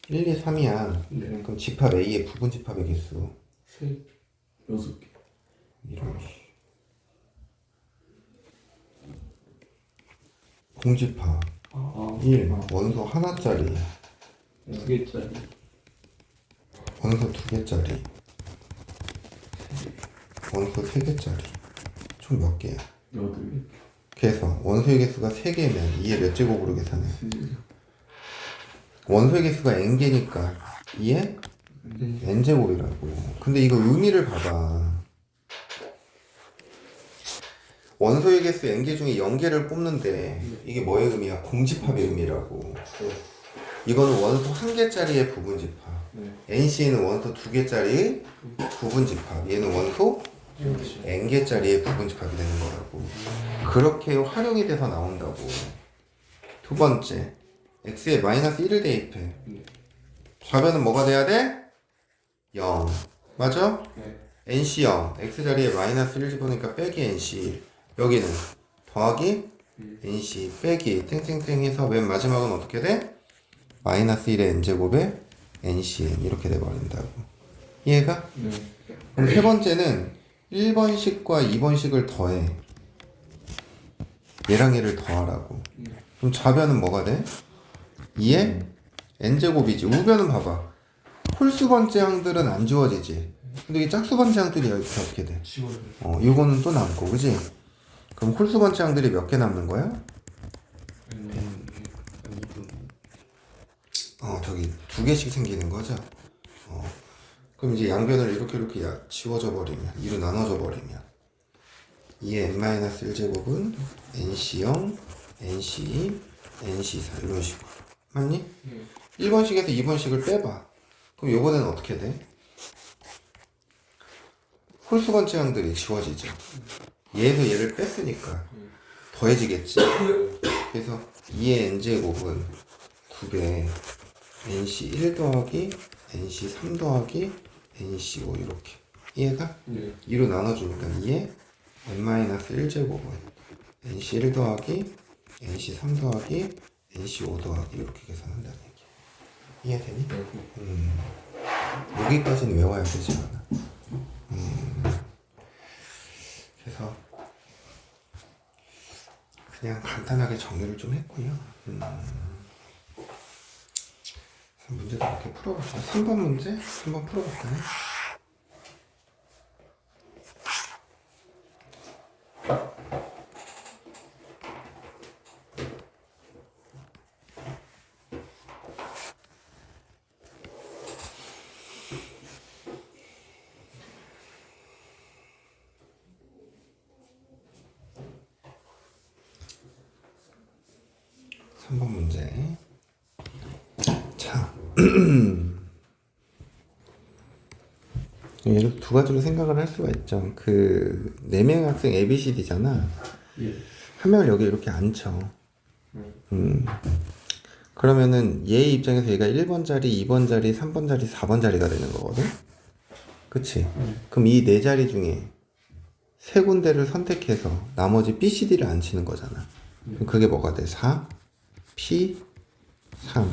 1, 2, 3이야. 네. 그럼 집합 A의 부분 집합의 개수 6개. 이런 공집합 1 원소 하나짜리 2개짜리 원소 2개짜리 원소 3개짜리 총 몇 개야? 8개. 그래서 원소의 개수가 3개면 2의 몇 제곱으로 계산해? 원소의 개수가 n개니까 2의 n제곱이라고. 근데 이거 의미를 봐봐. 원소의 개수 n개 중에 0개를 뽑는데 이게 뭐의 의미야? 공집합의 의미라고. 이거는 원소 1개짜리의 부분집합. NC는 원소 2개짜리의 부분집합. 얘는 원소 n개짜리의 부분집합이 되는 거라고. 그렇게 활용이 돼서 나온다고. 두 번째, x에 마이너스 1을 대입해. 좌변은 뭐가 돼야 돼? 0. 맞아? 네. nc 0. x자리에 마이너스 1 집어넣으니까 빼기 nc. 여기는 더하기 nc 빼기 땡땡땡 해서 맨 마지막은 어떻게 돼? 마이너스 1의 n제곱에 ncn 이렇게 돼버린다고. 이해가? 네. 그럼 세 번째는 1번식과 2번식을 더해. 얘랑 얘를 더하라고. 그럼 좌변은 뭐가 돼? 2의 n제곱이지. 우변은 봐봐. 홀수번째 항들은 안 지워지지. 근데 이 짝수번째 항들이 이렇게 어떻게 돼? 지워져요. 이거는 또 남고, 그지? 그럼 홀수번째 항들이 몇 개 남는 거야? 저기 2개씩 생기는 거죠? 그럼 이제 양변을 이렇게 지워져 버리면, 2로 나눠져 버리면 2의 n-1제곱은 nc0, nc2, nc4 이런 식으로. 맞니? 1번식에서 2번식을 빼봐. 그럼 요번에는 어떻게 돼? 홀수번째 항들이 지워지죠. 얘에서 얘를 뺐으니까 더해지겠지. 그래서 2의 n제곱은 2배 nc1 더하기 nc3 더하기 nc5 이렇게. 이해가? 네. 2로 나눠주니까 2의 n-1제곱은 nc1 더하기 nc3 더하기 nc5 더하기 이렇게 계산한다는 얘기야. 이해되니? 여기까지는 외워야 되지 않아. 그래서 그냥 간단하게 정리를 좀 했고요. 문제도 이렇게 풀어볼까요? 3번 문제 한번 풀어볼까요? 3번 문제. 자, 얘도 두 가지로 생각을 할 수가 있죠. 그 4명의 학생 ABCD잖아. 예. 한 명을 여기 이렇게 앉혀. 그러면은 얘 입장에서 얘가 1번 자리, 2번 자리, 3번 자리, 4번 자리가 되는 거거든. 그치? 그럼 이 네 자리 중에 세 군데를 선택해서 나머지 B, C, D를 앉히는 거잖아. 그럼 그게 뭐가 돼? 4, P, 3.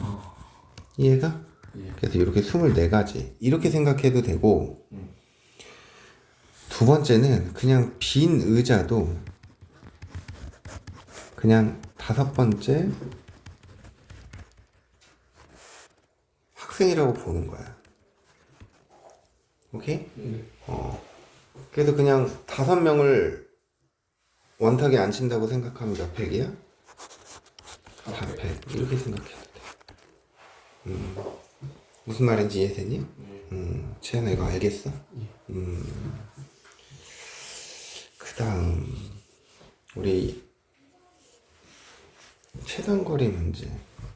이해가? 예. 그래서 이렇게 24가지. 이렇게 생각해도 되고, 두 번째는 그냥 빈 의자도 그냥 5번째 학생이라고 보는 거야. 오케이? 그래서 그냥 5명을 원탁에 앉힌다고 생각하면 몇 팩이야? 4팩. 이렇게 생각해도 돼. 무슨 말인지 이해되니? 채연아 이거 알겠어? 그 다음 우리 최단거리 문제.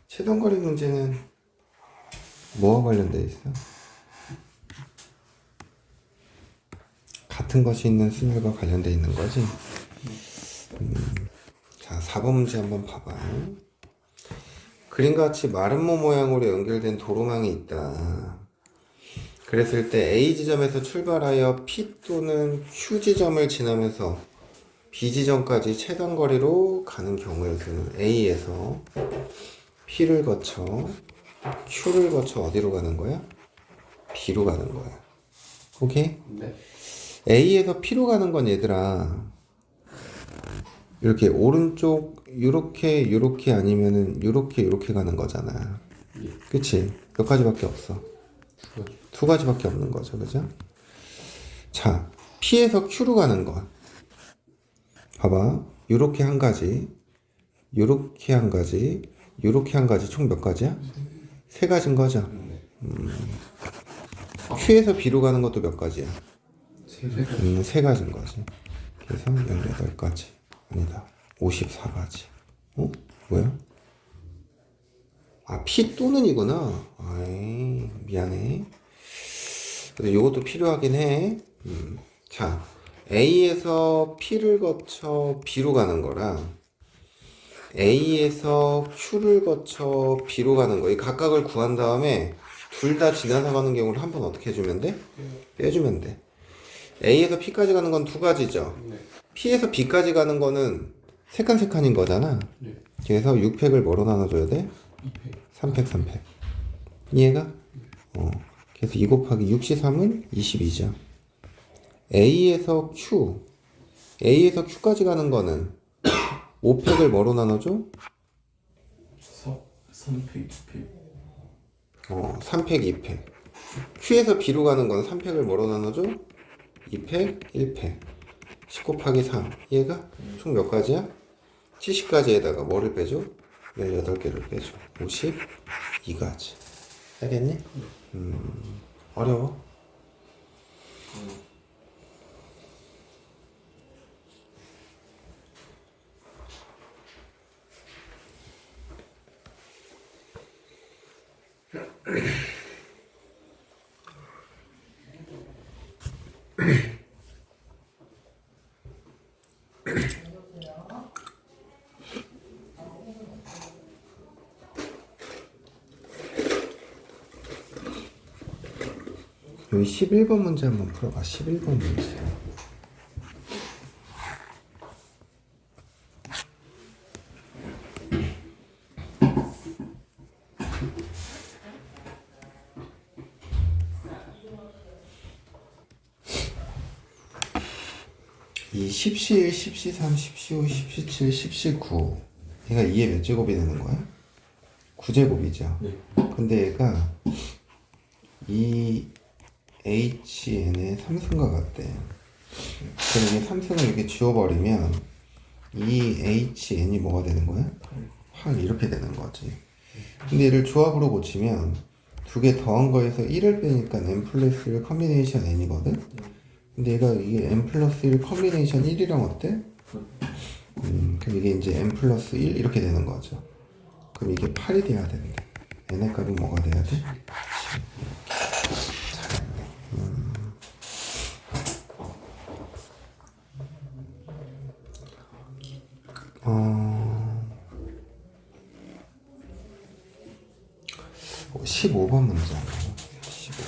최단거리 문제는 뭐와 관련돼 있어? 같은 것이 있는 순열과 관련돼 있는 거지? 자, 4번 문제 한번 봐봐. 그림과 같이 마름모 모양으로 연결된 도로망이 있다. 그랬을 때 A 지점에서 출발하여 P 또는 Q 지점을 지나면서 B 지점까지 최단거리로 가는 경우의 수는 A에서 P를 거쳐 Q를 거쳐 어디로 가는 거야? B로 가는 거야. 오케이? 네. A에서 P로 가는 건 얘들아 이렇게 오른쪽 요렇게 아니면은 요렇게 가는 거잖아. 예. 그치? 몇 가지밖에 없어. 두 가지밖에 없는 거죠. 그죠? 자, P에서 Q로 가는 건 봐봐. 요렇게 한 가지, 요렇게 한 가지, 요렇게 한 가지 총 몇 가지야? 3가지인 거죠. Q에서 B로 가는 것도 몇 가지야? 3가지인 거지. 그래서 18가지. 아니다. 54가지. 어? 뭐야? 아, P 또는이구나. 아이, 미안해. 근데 이것도 필요하긴 해. 자, A에서 P를 거쳐 B로 가는 거랑 A에서 Q를 거쳐 B로 가는 거. 이 각각을 구한 다음에 둘 다 지나서 가는 경우를 한 번 어떻게 해주면 돼? 빼주면 돼. A에서 P까지 가는 건 2가지죠. 네. P에서 B까지 가는 거는 3칸인 거잖아. 네. 그래서 6팩을 뭐로 나눠줘야 돼? 2팩. 3팩. 이해가? 그래서 2 곱하기 6시 3은 22죠. A에서 Q까지 가는 거는 5팩을 뭐로 나눠줘? 3팩, 2팩. 3팩, 2팩. Q에서 B로 가는 건 3팩을 뭐로 나눠줘? 2팩, 1팩. 10 곱하기 3. 얘가 총 몇 가지야? 70가지에다가 뭐를 빼줘? 18개를 빼줘. 52가지. 알겠니? 어려워. 여기 11번 문제 한번 풀어봐. 11번 문제. 이 10시1, 10시3, 10시5, 10시7, 10시9 얘가 2의 몇 제곱이 되는 거야? 9제곱이죠. 네. 근데 얘가 이 HN의 3승과 같대. 그럼 이게 3승을 이렇게 지워버리면 이 HN이 뭐가 되는 거야? 8 이렇게 되는 거지. 근데 얘를 조합으로 고치면 두 개 더한 거에서 1을 빼니까 n 플러스 1 커ம்பி네이션 n이거든? 근데 얘가 이게 n 플러스 1 커ம்பி네이션 1이랑 어때? 그럼 이게 이제 n 플러스 1 이렇게 되는 거죠. 그럼 이게 8이 돼야 되는데 n의 값은 뭐가 돼야 돼? 7. 어... 15번 문제. 15.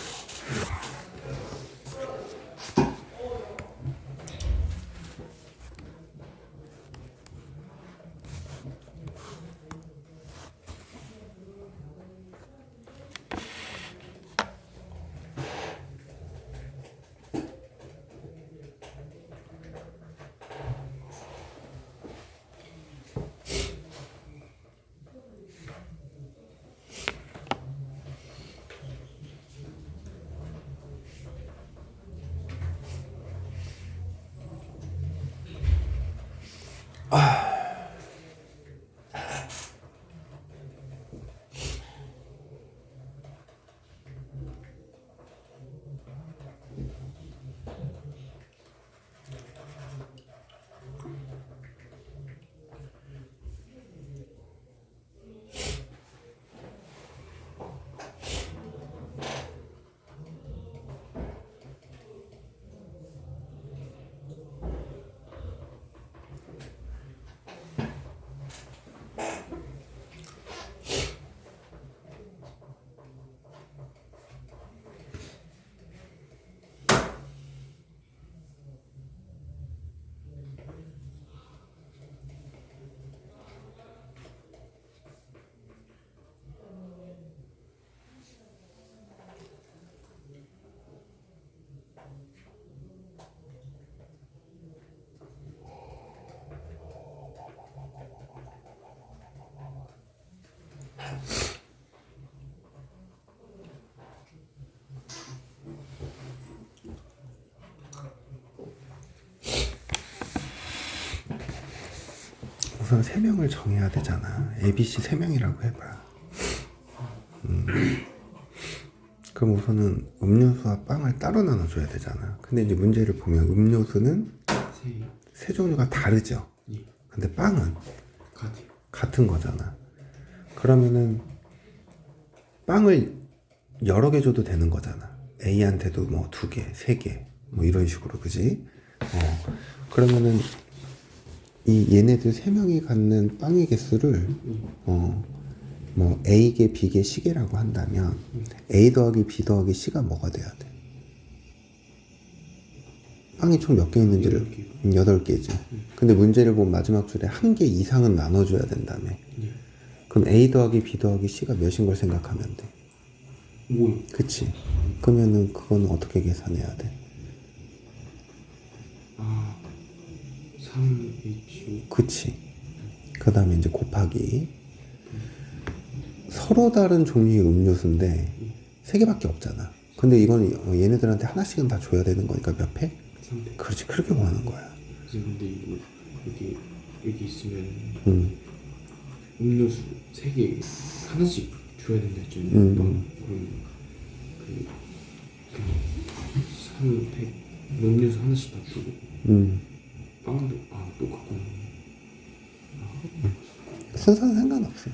우선 3명을 정해야 되잖아. ABC 3명이라고 해봐. 그럼 우선은 음료수와 빵을 따로 나눠줘야 되잖아. 근데 이제 문제를 보면 음료수는 세 종류가 다르죠. 예. 근데 빵은 같아요. 같은 거잖아. 그러면은 빵을 여러 개 줘도 되는 거잖아. A한테도 뭐 2개, 3개 뭐 이런 식으로, 그지? 그러면은 이 얘네들 3명이 갖는 빵의 개수를 뭐 A개, B개, C개라고 한다면 A 더하기 B 더하기 C가 뭐가 돼야 돼? 빵이 총 몇 개 있는지를 8개지. 근데 문제를 보면 마지막 줄에 1개 이상은 나눠줘야 된다며. 그럼 A 더하기 B 더하기 C가 몇인 걸 생각하면 돼? 5요. 그치? 그러면은 그건 어떻게 계산해야 돼? 3H5. 그치? 그 다음에 이제 곱하기. 서로 다른 종류의 음료수인데 3개밖에 없잖아. 근데 이건 얘네들한테 하나씩은 다 줘야 되는 거니까 몇 팩? 3팩. 그렇지, 그렇게 구하는 거야. 근데 이거 여기 있으면 음료수 3개 하나씩 줘야 된다 했죠. 그럼 그 3팩 음료수 하나씩 다 주고 빵도 똑같구나. 순서는 상관없어.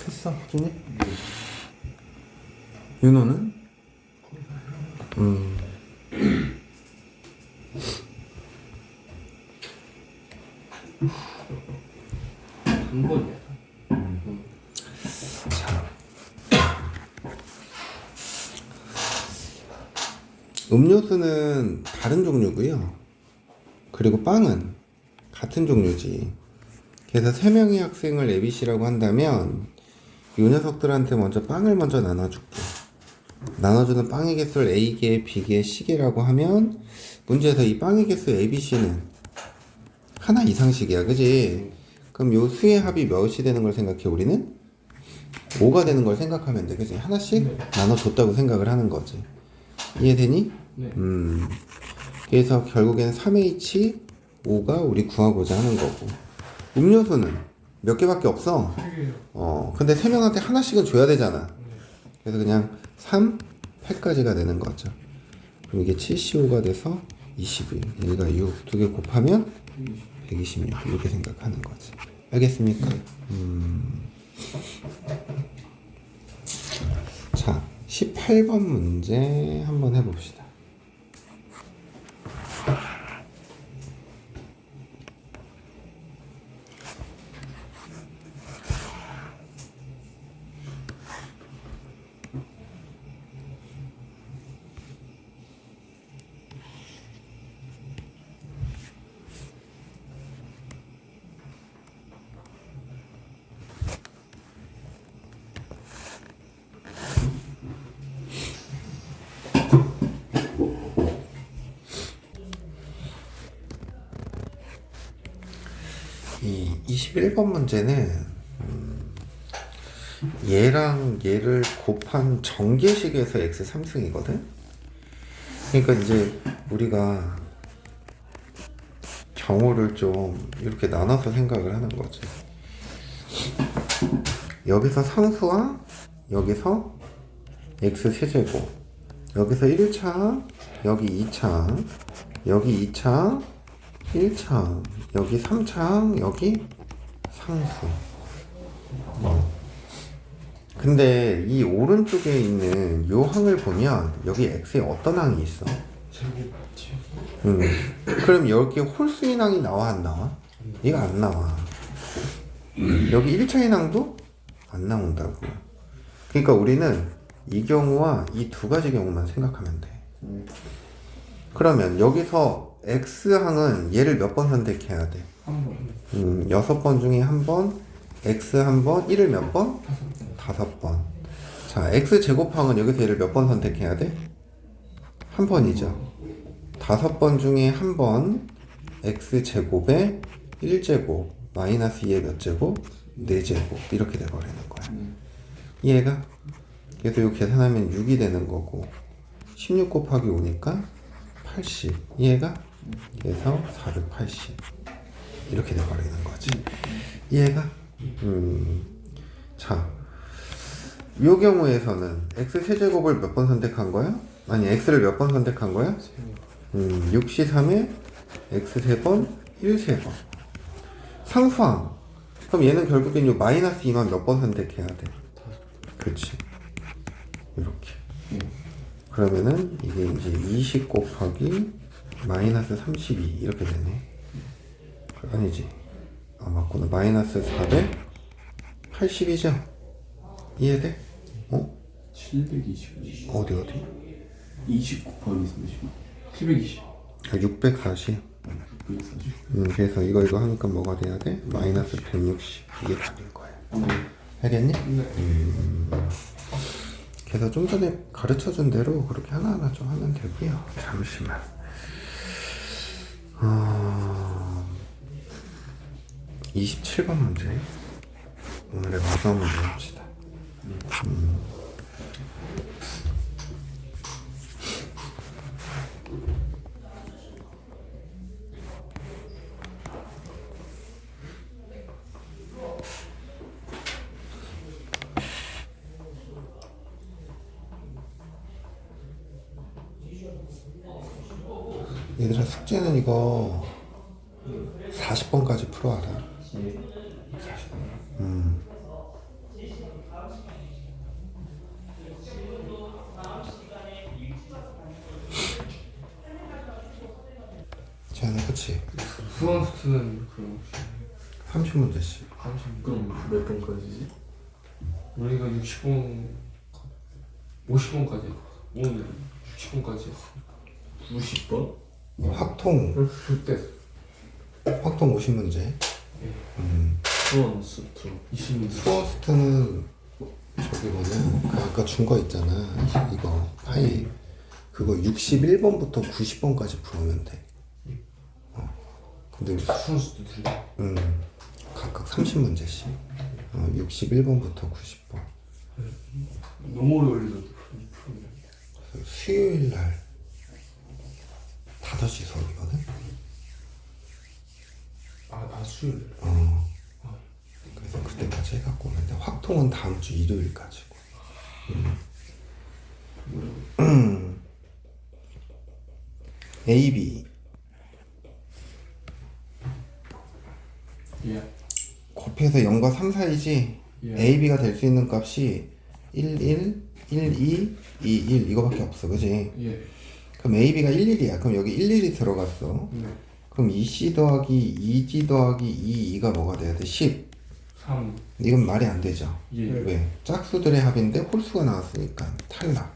했어, 호준이? 윤호는? 한 번이야. 음료수는 다른 종류고요. 그리고 빵은 같은 종류지. 그래서 3명의 학생을 ABC라고 한다면 이 녀석들한테 먼저 빵을 먼저 나눠줄게. 나눠주는 빵의 개수를 A개, B개, C개라고 하면 문제에서 이 빵의 개수 ABC는 하나 이상씩이야, 그지? 그럼 요 수의 합이 몇이 되는 걸 생각해, 우리는? 5가 되는 걸 생각하면 돼, 그지? 하나씩 나눠줬다고 생각을 하는 거지. 이해되니? 네. 그래서 결국엔 3H5가 우리 구하고자 하는 거고. 음료수는 몇 개밖에 없어. 근데 3명한테 하나씩은 줘야 되잖아. 그래서 그냥 3 8까지가 되는 거죠. 그럼 이게 7C5가 돼서 21, 여기가 6 두 개 곱하면 126 이렇게 생각하는 거지. 알겠습니까? 자, 18번 문제 한번 해봅시다. 이 21번 문제는 얘랑 얘를 곱한 정계식에서 x 3승이거든. 그러니까 이제 우리가 경우를 좀 이렇게 나눠서 생각을 하는 거지. 여기서 상수와 여기서 x 세제곱, 여기서 1차, 여기 2차, 여기 2차, 1차, 여기 3차, 여기 상수. 근데 이 오른쪽에 있는 요 항을 보면 여기 x에 어떤 항이 있어? 그럼 여기 홀수인 항이 나와 안 나와? 얘가 안 나와. 여기 1차인 항도 안 나온다고. 그러니까 우리는 이 경우와 이 두 가지 경우만 생각하면 돼. 그러면 여기서 x항은 얘를 몇 번 선택해야 돼? 한 번. 6번 중에 한 번, x 한 번, 1을 몇 번? 5번. 자, x 제곱항은 여기서 얘를 몇 번 선택해야 돼? 한 번이죠. 5번 중에 한 번, x 제곱에 1제곱 마이너스 2의 몇 제곱? 4제곱 이렇게 돼버리는 거야. 이해가? 그래서 이거 계산하면 6이 되는 거고 16 곱하기 5니까 80. 이해가? 그래서 480 이렇게 돼버리는 거지. 이해가? 자, 이 경우에서는 x 세제곱을 몇 번 선택한 거야? 아니, x를 몇 번 선택한 거야? 6C3에 x 3번, 1 3번. 상수항. 그럼 얘는 결국엔 요 마이너스 2만 몇 번 선택해야 돼? 그렇지. 이렇게. 그러면은 이게 이제 20 곱하기 마이너스 32 이렇게 되네. 아니지. 아, 맞구나. 마이너스 480이죠? 이해돼? 어? 720. 어디? 20 곱하기 30. 720. 640. 640. 그래서 이거 하니까 뭐가 돼야 돼? 마이너스 160. 이게 답인 거야. 알겠니? 그래서 좀 전에 가르쳐준 대로 그렇게 하나하나 좀 하면 되고요. 잠시만. 27번 문제. 오늘의 마지막 문제 합시다. 얘들아, 숙제는 이거 40번까지 풀어와라. 재현아, 그치? 수원수는 그럼 30문제씩. 30. 그럼 몇 번까지지? 우리가 60번, 50번까지 오늘 60번까지 했어. 90번? 확통 그때 50문제. 수원 수투 20분. 수어스트는 저기 뭐냐, 그 아까 준 거 있잖아. 이거 파일. 그거 61번부터 90번까지 풀으면 돼. 근데 수원수도 들려. 각각 30문제씩. 61번부터 90번. 너무 오래 걸리던데. 수요일 날 5시 수업이거든? 아 수요일. 그래서 그때까지 해갖고 오는데 확통은 다음 주 일요일까지고. AB 예. 곱해서 0과 3 사이지. 예. AB가 될 수 있는 값이 1, 1, 1, 2, 2, 1 이거밖에 없어, 그지? 예. 그럼 AB가 1, 1이야. 그럼 여기 1, 1이 들어갔어. 네. 그럼 2C 더하기 2D 더하기 2가 뭐가 돼야 돼? 10. 3. 이건 말이 안 되죠. 예. 왜? 짝수들의 합인데 홀수가 나왔으니까 탈락.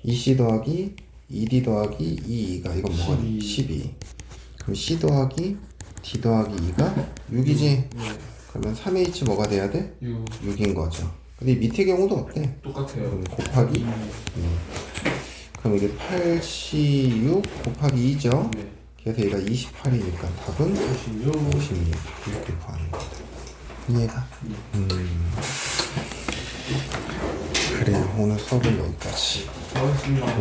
2C 더하기 2D 더하기 2가 이건 뭐가 돼? 12. 그럼 C 더하기 D 더하기 2가 6이지? 예. 그러면 3H 뭐가 돼야 돼? 6. 6인 거죠. 근데 이 밑에 경우도 어때? 똑같아요. 그럼 곱하기 그럼 이게 8C6 곱하기 2죠? 네. 그래서 얘가 28이니까 답은 56. 56 이렇게 구하는 거다. 이해가? 그래 오늘 수업은 여기까지. 수고하셨습니다.